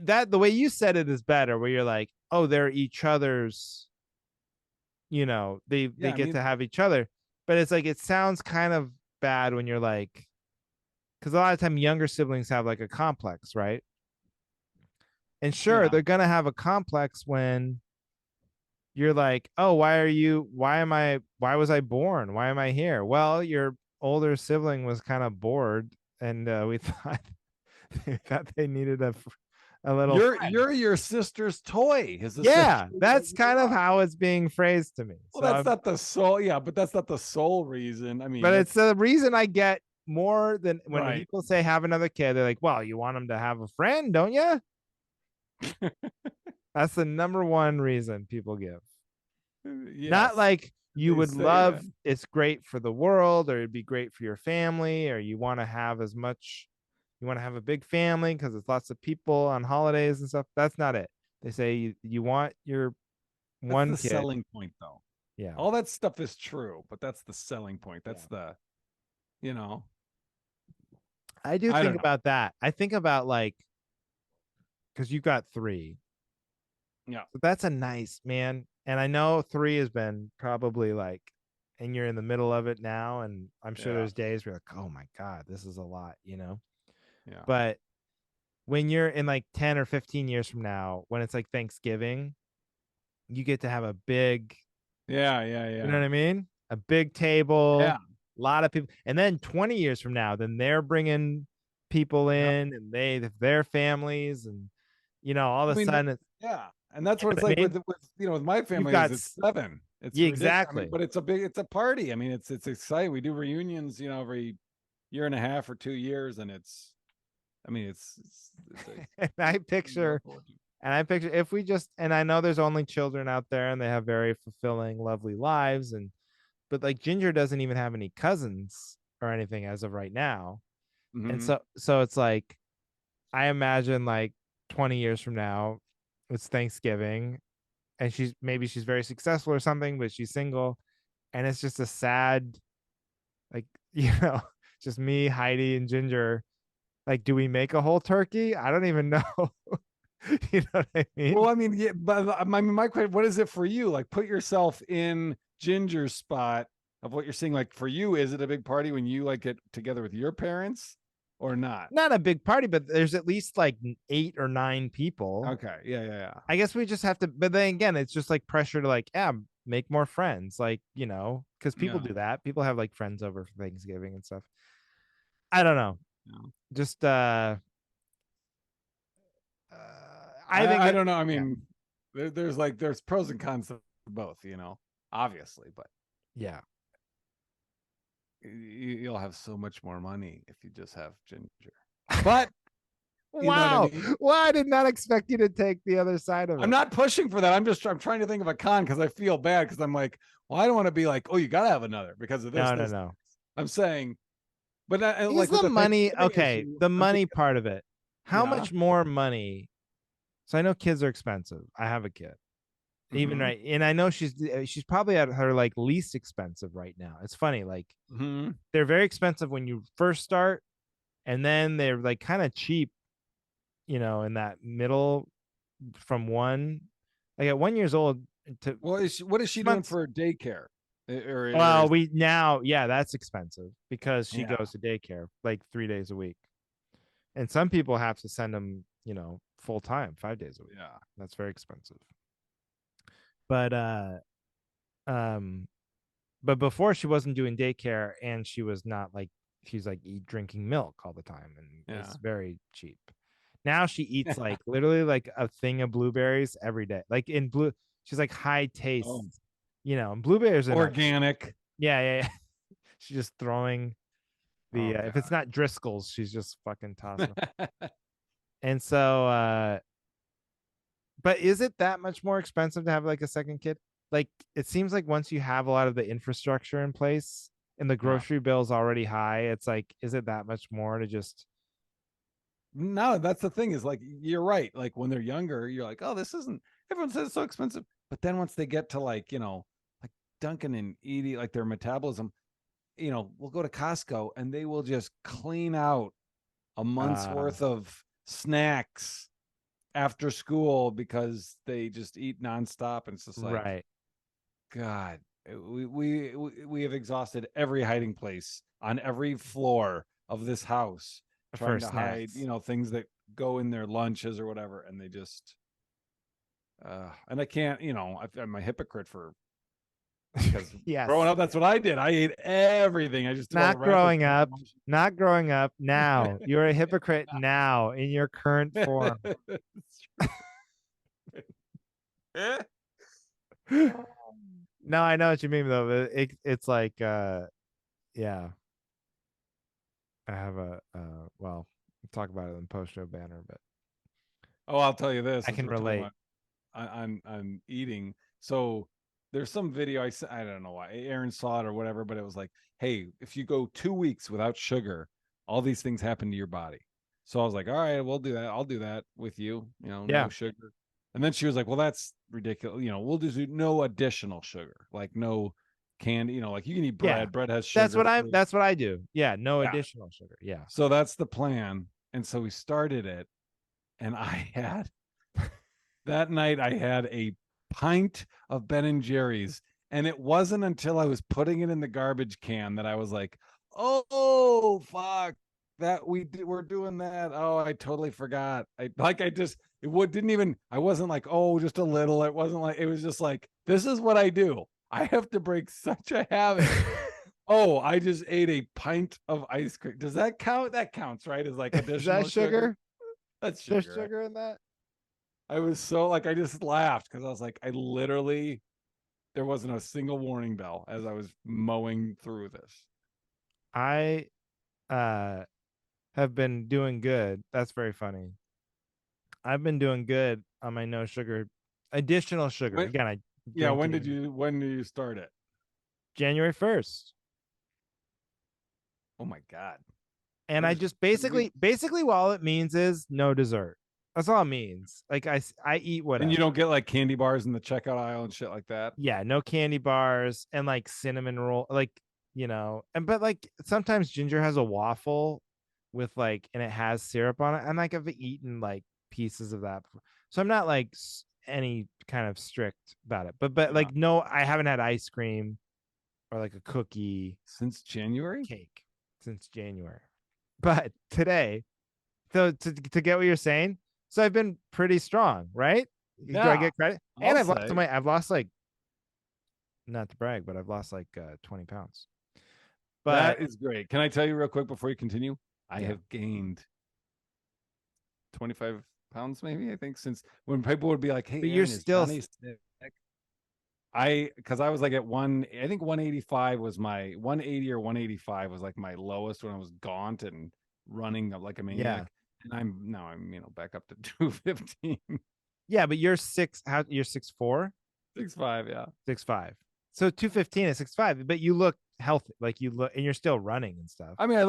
that the way you said it is better, where you're like, oh, they're each other's, they Yeah, I get to mean, have each other. But it's like it sounds kind of bad when you're like, because a lot of time younger siblings have like a complex, right? And sure, yeah, they're gonna have a complex when you're like, oh, why was I born? Why am I here? Well, your older sibling was kind of bored, and we thought they needed a little friend. you're your sister's toy is Yeah, essentially what that's you kind of are. how it's being phrased to me. Well, So that's not the sole, yeah, but that's not the sole reason. I mean, but it's that's the reason I get more than when right. people say have another kid. They're like, well, you want them to have a friend, don't you? That's the number one reason people give. Not Yes, like you they would say love that. it's great for the world or it'd be great for your family or you want to have a big family because it's lots of people on holidays and stuff. That's not it. They say you want your That's one the kid. selling point, though. Yeah. All that stuff is true, but that's the selling point. Yeah. That's the, you know, I do I think don't know. about that. I think about like because you got three. Yeah. So that's a nice man. And I know three has been probably like, and you're in the middle of it now. And I'm sure Yeah. there's days where you're like, oh my God, this is a lot, you know? Yeah. But when you're in like 10 or 15 years from now, when it's like Thanksgiving, you get to have a big, Yeah. Yeah. you know Yeah. what I mean? A big Yeah. table, a lot of people. And then 20 years from now, then they're bringing people Yeah. in and their families and, all I of a mean, sudden, yeah. And that's you what know it's what I like mean? with my You've family is got, it's seven. It's yeah, ridiculous. I mean, exactly. but it's a party. I mean, it's exciting. We do reunions, every year and a half or 2 years, and I mean, it's a And huge thing to look forward to. I picture if we just, and I know there's only children out there and they have very fulfilling, lovely lives. But like Ginger doesn't even have any cousins or anything as of right now. And Hmm. so it's like, I imagine like 20 years from now, it's Thanksgiving and she's very successful or something, but she's single. And it's just a sad, like, just me, Heidi, and Ginger. Like, do we make a whole turkey? I don't even know. You know what I mean? Well, I mean, yeah, but my question, what is it for you? Like, put yourself in Ginger's spot of what you're seeing. Like, for you, is it a big party when you like get together with your parents or not? Not a big party, but there's at least like 8 or 9 people. Okay. Yeah. Yeah. Yeah. I guess we just have to, but then again, it's just like pressure to like, yeah, make more friends. Like, because people Yeah. do that. People have like friends over for Thanksgiving and stuff. I don't know. Yeah. Just, I think I it, don't know. I yeah, mean, there's pros and cons to both, obviously, but yeah. you'll have so much more money if you just have Ginger. But you know what I Wow. mean? Well, I did not expect you to take the other side of I'm it. not pushing for that. I'm trying to think of a con because I feel bad because I'm like, well, I don't want to be like, oh, you gotta have another because of this, No, no, this. no. I'm saying, but Is like with the the money Thanksgiving okay? issue, The I'm money thinking, part of it. How yeah. much more money? So I know kids are expensive. I have a kid. Even Mm-hmm. right, and I know she's probably at her like least expensive right now. It's funny, like Mm-hmm. they're very expensive when you first start, and then they're like kind of cheap, in that middle from one, like at 1 years old to Well, what is she doing 6 months. for daycare? Or Well, is we now, yeah, that's expensive because she yeah. goes to daycare like 3 days a week, and some people have to send them, full time, 5 days a week. Yeah. That's very expensive. But um, but before she wasn't doing daycare and she was not like she's like drinking milk all the time and Yeah. it's very cheap. Now she eats like literally like a thing of blueberries every day. Like in blue, she's like high taste, Oh, and blueberries in a organic. yeah, yeah, yeah. She's just throwing the Oh if it's God. not Driscoll's, she's just fucking tossing them. And so but is it that much more expensive to have like a second kid? Like it seems like once you have a lot of the infrastructure in place and the Yeah. grocery bill's already high, it's like, is it that much more to just No, that's the thing is like you're right. Like when they're younger, you're like, oh, this isn't. Everyone says it's so expensive, but then once they get to like like Duncan and Edie, like their metabolism, we'll go to Costco and they will just clean out a month's uh worth of snacks after school because they just eat nonstop, and it's just like, right God, we have exhausted every hiding place on every floor of this house for trying to hide, snacks? things that go in their lunches or whatever, and they just and I can't, I'm a hypocrite for because growing Yes. up, that's what I did. I ate everything. I just did all the Not wrappers growing and all the up. mushy. Not growing up now. You're a hypocrite now in your current form. No, I know what you mean though. It's like yeah. I have well, we'll talk about it in post show banner, but Oh, I'll tell you this I since can we're talking relate. about on eating. So there's some video I don't know why Aaron saw it or whatever, but it was like, hey, if you go 2 weeks without sugar, all these things happen to your body. So I was like, all right, we'll do that. I'll do that with you. Yeah. No sugar. And then she was like, well, that's ridiculous. We'll just do no additional sugar, like no candy, like you can eat Yeah. bread. Bread has sugar free. That's what I do. Yeah, no Yeah. additional sugar. Yeah. So that's the plan. And so we started it. And that night, I had a pint of Ben and Jerry's. And it wasn't until I was putting it in the garbage can that I was like, oh, fuck. We're doing that. Oh, I totally forgot. Didn't even, I wasn't like, oh, just a little. It wasn't like, it was just like, this is what I do. I have to break such a habit. Oh, I just ate a pint of ice cream. Does that count? That counts, right? As like Is that additional sugar. sugar? That's There's sugar. Right? sugar in that? I was so like, I just laughed because I was like, I literally, there wasn't a single warning bell as I was mowing through this. I uh have been doing good. That's very funny. I've been doing good on my no sugar, additional sugar. When, Again, I yeah, drink it in when did you start it? January 1st. Oh my God. And What I is just 2 weeks? basically all it means is no dessert. That's all it means. Like I eat And you whatever. don't get like candy bars in the checkout aisle and shit like that. Yeah, no candy bars and like cinnamon roll, like and but like sometimes Ginger has a waffle with like and it has syrup on it. And like I've eaten like pieces of that before. So I'm not like any kind of strict about it. But Yeah. like no, I haven't had ice cream or like a cookie Since January? cake since January. But today, so to get what you're saying, so I've been pretty strong, right? Do I Yeah. get credit? And I'll say I've lost like, not to brag, but I've lost like 20 pounds. But that is great. Can I tell you real quick before you continue? I yeah, have gained 25 pounds, maybe, I think, since when people would be like, hey, but you're Aaron, is still Johnny sick? Because I was like at I think 185 was my 180 or 185 was like my lowest when I was gaunt and running like a yeah. maniac. And I'm back up to 215. Yeah, but you're 6'4", 6'5", yeah. 6'5". So 215 is 6'5", but you look healthy. Like you look and you're still running and stuff. I mean, I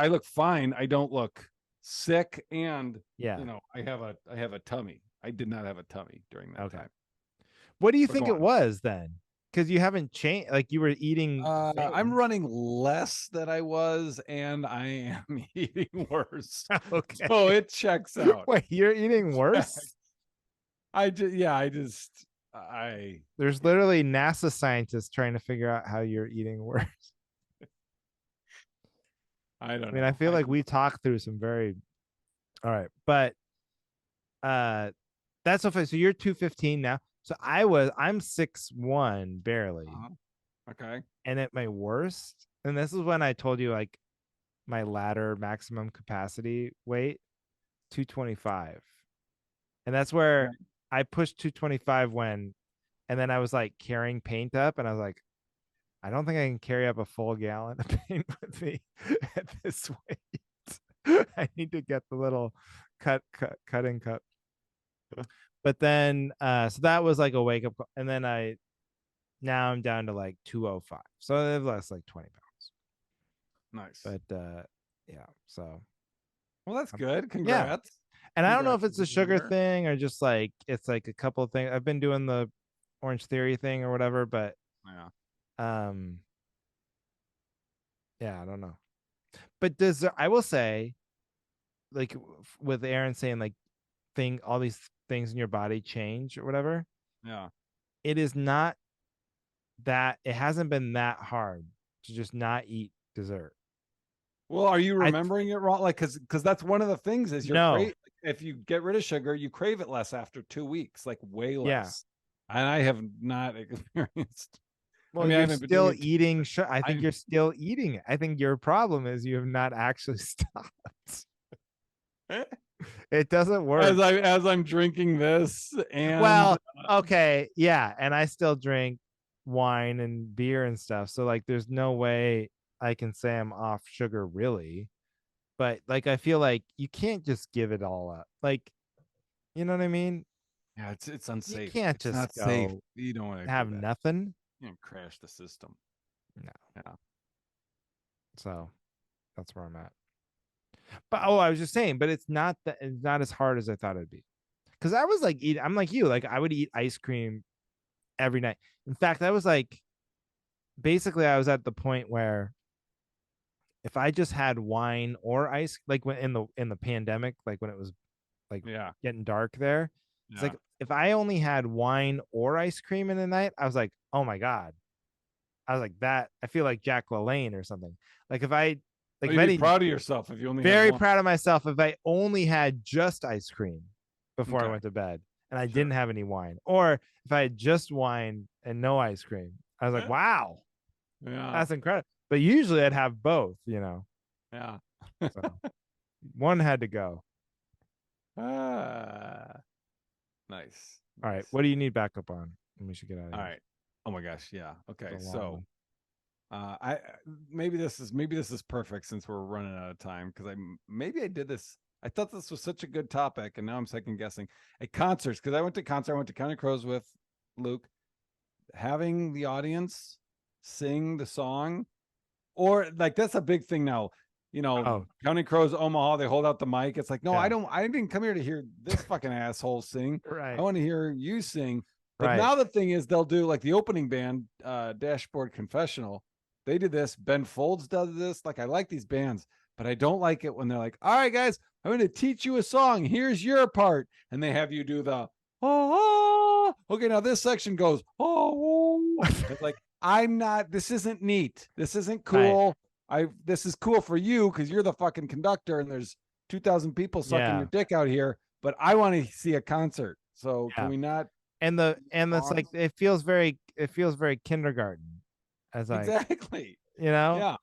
look fine. I don't look sick, and Yeah. I have a tummy. I did not have a tummy during that Okay. time. What do you But think go it on. was then? Because you haven't changed. Like you were eating the I'm same. running less than I was, and I am eating worse. Okay. So it checks out. Wait, you're eating Yeah. worse? I There's yeah. literally NASA scientists trying to figure out how you're eating worse. I I don't mean, I know. feel like we talked through some very all right, but uh that's so funny. So you're 215 now. So I'm 6'1" barely. uh Okay. And at my worst, and this is when I told you like my ladder maximum capacity weight, 225. And that's where Okay. I pushed 225 and then I was like carrying paint up and I was like, I don't think I can carry up a full gallon of paint with me at this weight. I need to get the little cutting cup. But then so that was like a wake up call. And then now I'm down to like 205. So I've lost like 20 pounds. Nice. But yeah, so Well, that's um, good. yeah. Congrats. And I don't know if Congrats it's on a getting sugar there. thing or just like it's like a couple of things. I've been doing the Orange Theory thing or whatever, but Yeah. um yeah, I don't know. But does I will say like with Aaron saying like all these things in your body change or whatever, Yeah. it is not that it hasn't been that hard to just not eat dessert. Well, are you I remembering it wrong? Like, because that's one of the things is you're no. crave. If you get rid of sugar, you crave it less after 2 weeks, like way Yeah. less. And I have not experienced. I Well, mean, I you're haven't been doing still it. eating I think I you're still eating it. I think your problem is you have not actually stopped. It doesn't work. as I'm drinking this, and Well, okay, yeah, and I still drink wine and beer and stuff. So like there's no way I can say I'm off sugar really. But like I feel like you can't just give it all up. Like, you know what I mean? yeah, it's You unsafe. can't It's just not safe. go You don't want to do have that. nothing. You know, crash the system. No. Yeah. So that's where I'm at. But I was just saying, but it's not as hard as I thought it'd be. because I was like eating. I'm like you. Like I would eat ice cream every night. In fact, I was like basically I was at the point where if I just had wine or ice, like when in the pandemic, like when it was like Yeah. getting dark there, it's Yeah. like if I only had wine or ice cream in the night, I was like, oh my god, I was like that. I feel like Jack LaLanne or something. Like if I Oh, like if you'd I be didn't, proud of yourself if you only had very one. proud of myself if I only had just ice cream before I Okay. went to bed and I Sure. didn't have any wine, or if I had just wine and no ice cream. I was like, wow, Yeah. that's incredible. But usually I'd have both, you know. Yeah. So one had to go. Ah, nice. All right, Nice. what do you need backup on? And we should get out of All here. right. Oh my gosh. Yeah. It's Okay. a long So one. I maybe this is perfect since we're running out of time because maybe I did this. I thought this was such a good topic, and now I'm second guessing. At concerts, because I went to County Crows with Luke, having the audience sing the song, or like that's a big thing now. Oh, County Crows, Omaha, they hold out the mic. It's like, no, yeah. I didn't come here to hear this fucking asshole sing. I Right. want to hear you sing. But Right. now the thing is, they'll do like the opening band, Dashboard Confessional. They did this. Ben Folds does this. Like, I like these bands, but I don't like it when they're like, all right, guys, I'm going to teach you a song. Here's your part. And they have you do the, oh, okay, now this section goes, oh. It's like, I'm not, this isn't neat. This isn't Right. cool. This is cool for you because you're the fucking conductor and there's 2,000 people sucking Yeah. your dick out here, but I want to see a concert. So can Yeah. we not And it's like songs? it feels very kindergarten as I, Exactly. you know, Yeah.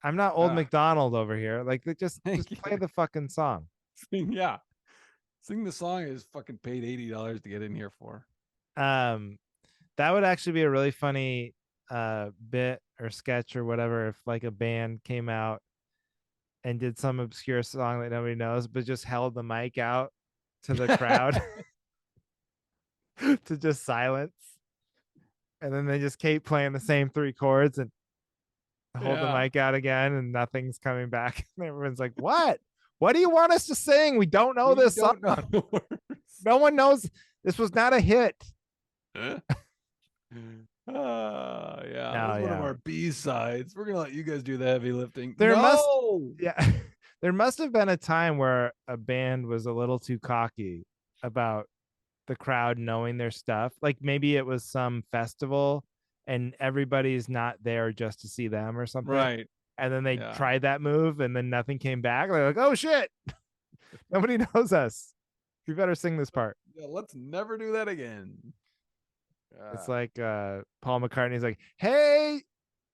I'm not old Uh, McDonald over here. Like just thank play you. the fucking song. Yeah. Sing the song is fucking paid $80 to get in here for. Um that would actually be a really funny bit or sketch or whatever if like a band came out and did some obscure song that nobody knows but just held the mic out to the crowd to just silence, and then they just keep playing the same three chords and hold the Yeah. mic out again and nothing's coming back. And everyone's like, what do you want us to sing? We don't know We this song. don't know the words. No one knows. This was not a hit. Yeah, it No, was one of yeah, our B sides. We're gonna let you guys do the heavy lifting. there must No. yeah there must have been a time where a band was a little too cocky about the crowd knowing their stuff. Like maybe it was some festival and everybody's not there just to see them or something. Right. And then they Yeah. tried that move and then nothing came back. They're like, oh shit, nobody knows us. We better sing this part. Yeah. Let's never do that again. It's Uh, like Paul McCartney's like, hey.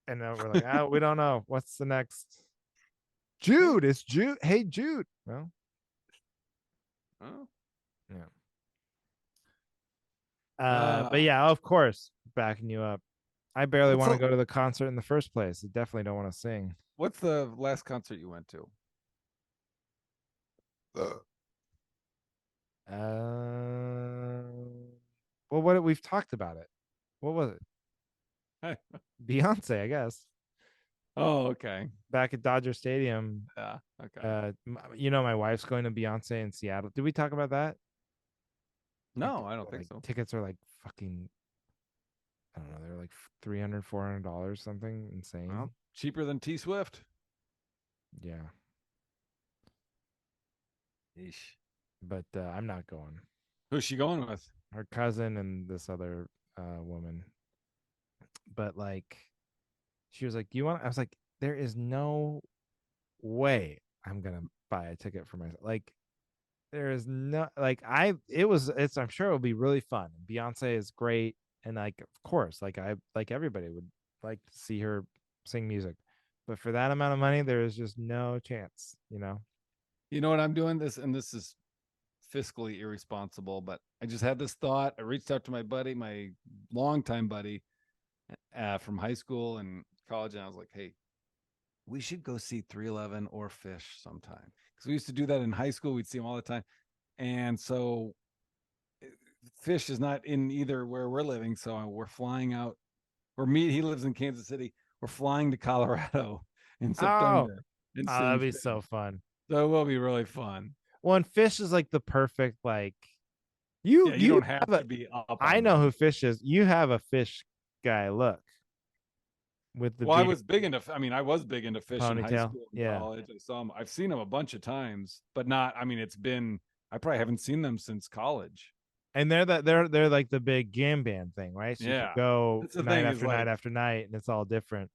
And then we're like, oh, we don't know. What's the next? hey. Jude, it's Jude. Hey, Jude. Well, Oh. yeah. But Uh, yeah, of course, backing you up. I barely what's want to the go to the concert in the first place. I definitely don't want to sing. what's the last concert you went to? Uh, well, what we've talked about it. What was it? Beyonce, I guess. Oh, okay. Back at Dodger Stadium. Yeah. Okay. You know, my wife's going to Beyonce in Seattle. Did we talk about that? Like, No, I don't think so. tickets are like fucking. I don't know. They're like $300, $400, something insane. Well, cheaper than T Swift. Yeah, Yeesh. but I'm not going. Who's she going with? Her cousin and this other woman. But like, she was like, "Do you want?" I was like, "There is no way I'm gonna buy a ticket for myself." Like, there is no like it's I'm sure it'll be really fun. Beyonce is great, and like of course, like I like everybody would like to see her sing music, but for that amount of money, there is just no chance, you know. You know what I'm doing this, and this is fiscally irresponsible, but I just had this thought. I reached out to my buddy, my longtime buddy from high school and college, and I was like, "Hey, we should go see 311 or Fish sometime." Because we used to do that in high school. We'd see them all the time. And so Fish is not in either where we're living. So we're flying out. He lives in Kansas City. We're flying to Colorado in Oh, September and that'd seeing be Fish. so fun. So it will be really fun. Well, and Fish is like the perfect like You Yeah, you you don't have have to a. be up I on know them. who Fish is. You have a Fish guy look with the Well, I beard, was big into. I mean, I was big into fish in high ponytail. school and Yeah, college. I saw them. I've seen them a bunch of times, but not. I mean, it's been. I probably haven't seen them since college. and they're like the big jam band thing, right? So you can Yeah, go that's the night thing. Is after night like, after night, and it's all different.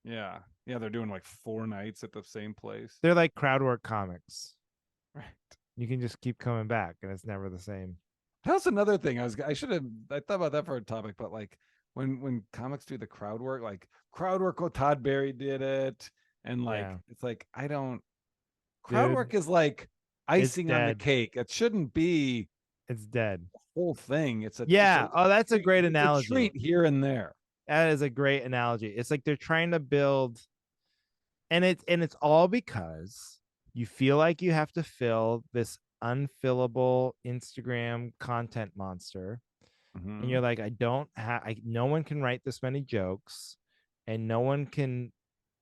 yeah, yeah. They're doing like 4 nights at the same place. They're like crowd work comics. Right. You can just keep coming back, and it's never the same. That's another thing. I should have. I thought about that for a topic, but like when comics do the crowd work, like crowd work. Oh, Todd Barry did it, and like Yeah, it's like I don't. Crowd dude, work is like it's icing on the dead. cake. It shouldn't be It's dead. whole thing. It's a Yeah. Oh, that's a treat. great It's a analogy. treat here and there. That is a great analogy. It's like they're trying to build, and it's all because you feel like you have to fill this unfillable Instagram content monster, and Mm-hmm. you're like, I don't have, no one can write this many jokes, and no one can,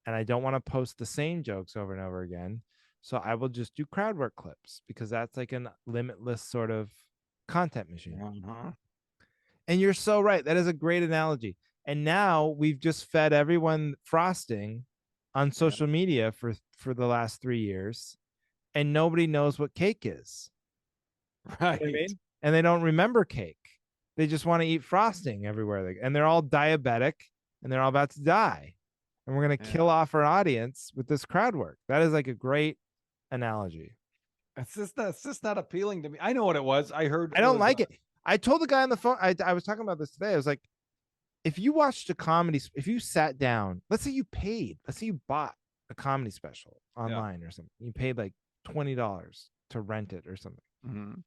and I don't want to post the same jokes over and over again. So I will just do crowd work clips because that's like a limitless sort of content machine. Uh-huh. And you're so right. That is a great analogy. And now we've just fed everyone frosting on Yeah. social media for the last 3 years, and nobody knows what cake is. You know what I Right. mean? And they don't remember cake. They just want to eat frosting everywhere. And they're all diabetic, and they're all about to die. And we're gonna kill Yeah. off our audience with this crowd work. That is like a great analogy. It's just not appealing to me. I know what it was. I heard I it don't was like it. I told the guy on the phone. I was talking about this today. I was like, if you watched a comedy, if you sat down, let's say you paid, let's say you bought a comedy special yeah. online or something, you paid like $20 to rent it or something, Mm-hmm.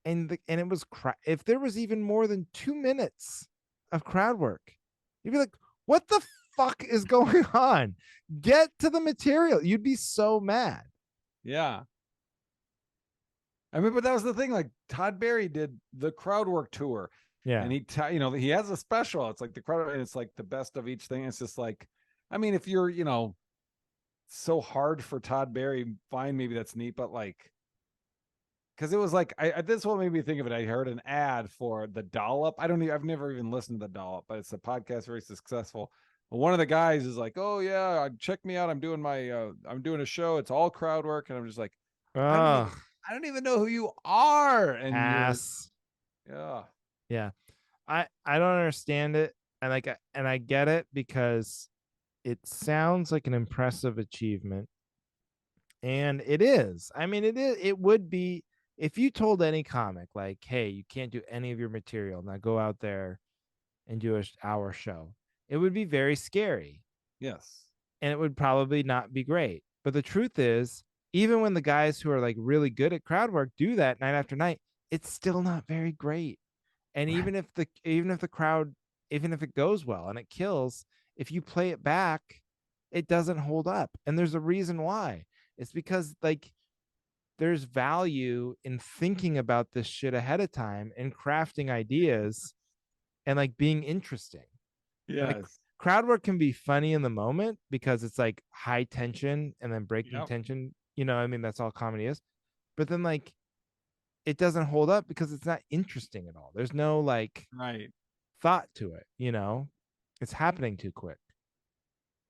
and it was if there was even more than 2 minutes of crowd work, you'd be like, what the fuck is going on? Get to the material. You'd be so mad. Yeah. I mean, but that was the thing. Like Todd Barry did the crowd work tour, Yeah. and he has a special. It's like the crowd, and it's like the best of each thing. It's just like, I mean, if you're, so hard for Todd Barry, fine, maybe that's neat, but like, because it was like, this is what made me think of it. I heard an ad for the Dollop. I've never even listened to the Dollop, but it's a podcast very successful. But one of the guys is like, "Oh yeah, check me out. I'm doing a show. It's all crowd work," and I'm just like, I don't even Oh, I don't even know who you are. And you're, pass. yeah, Yeah. I don't understand it. And I get it because it sounds like an impressive achievement, and it is. I mean, it would be if you told any comic like, "Hey, you can't do any of your material. Now go out there and do a hour show." It would be very scary, yes, and it would probably not be great. But the truth is, even when the guys who are like really good at crowd work do that night after night, it's still not very great. And right, even if the crowd, even if it goes well and it kills, if you play it back, it doesn't hold up. And there's a reason why. It's because like there's value in thinking about this shit ahead of time and crafting ideas and like being interesting. Like yes, crowd work can be funny in the moment because it's like high tension and then breaking yep, tension. I mean, that's all comedy is. But then like it doesn't hold up because it's not interesting at all. There's no like right. thought to it. It's happening too quick.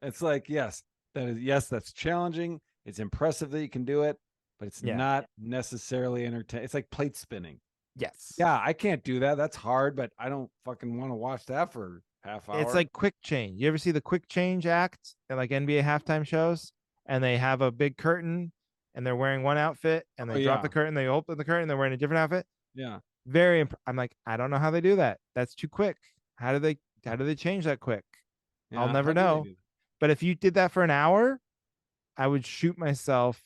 It's like, yes, that's challenging. It's impressive that you can do it, but it's Yeah. not necessarily entertaining. It's like plate spinning. Yes. Yeah, I can't do that. That's hard, but I don't fucking want to watch that for half It's hour. like quick change. You ever see the quick change act at like NBA halftime shows? And they have a big curtain and they're wearing one outfit and Oh they drop yeah, the curtain, they open the curtain, they're wearing a different outfit. yeah, I'm like, I don't know how they do that. That's too quick. How do they change that quick? I'll yeah. never How do they know. do that? But if you did that for an hour, I would shoot myself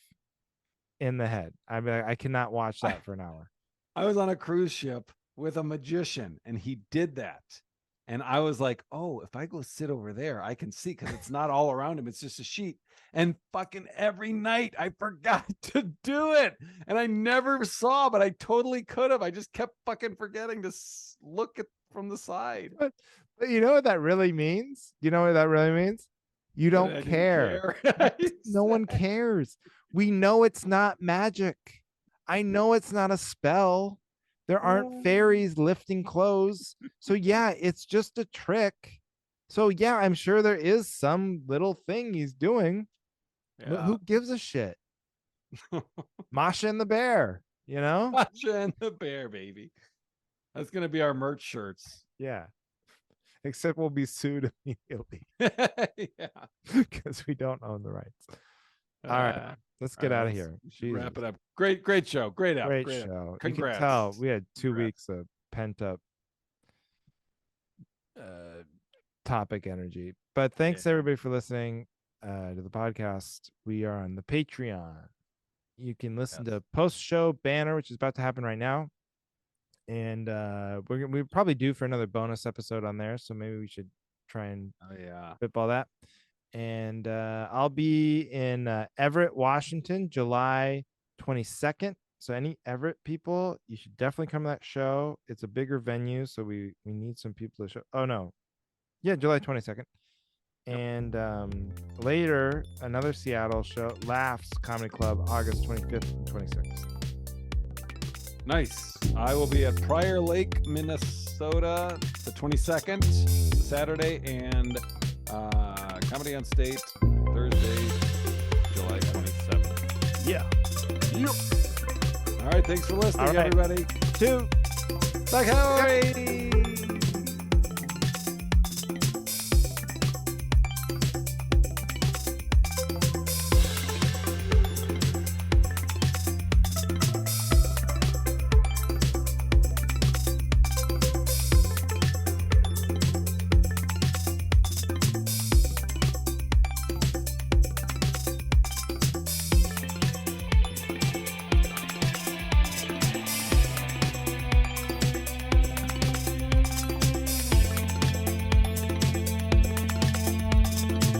in the head. I mean, I cannot watch I, that for an hour. I was on a cruise ship with a magician, and he did that. And I was like, oh, if I go sit over there, I can see because it's not all around him. It's just a sheet. And fucking every night I forgot to do it. And I never saw, but I totally could have. I just kept fucking forgetting to look at from the side. But you know what that really means? You know what that really means? You That don't I didn't care. care. No one cares. We know it's not magic. I know it's not a spell. There aren't fairies lifting clothes. So yeah, it's just a trick. So yeah, I'm sure there is some little thing he's doing, but who gives a shit? Masha and the bear, you know? Masha and the bear, baby. That's gonna be our merch shirts. Yeah. Except we'll be sued immediately Yeah. because we don't own the rights. All right, let's get out of here. Wrap it up. Great show. Great app. Great show. Congrats. You can tell we had 2 Congrats. weeks of pent up topic energy. But thanks everybody for listening to the podcast. We are on the Patreon. You can listen to post show banner, which is about to happen right now. And we probably due for another bonus episode on there, so maybe we should try and spitball that. And I'll be in Everett, Washington, July 22nd. So any Everett people, you should definitely come to that show. It's a bigger venue, so we need some people to show. Oh no, yeah, July 22nd. And later, another Seattle show, Laughs Comedy Club, August 25th and 26th. Nice. I will be at Prior Lake, Minnesota, the 22nd, Saturday, and Comedy on State, Thursday, July 27th. Yeah. Yep. All right. Thanks for listening, everybody. Bye, Cavalry.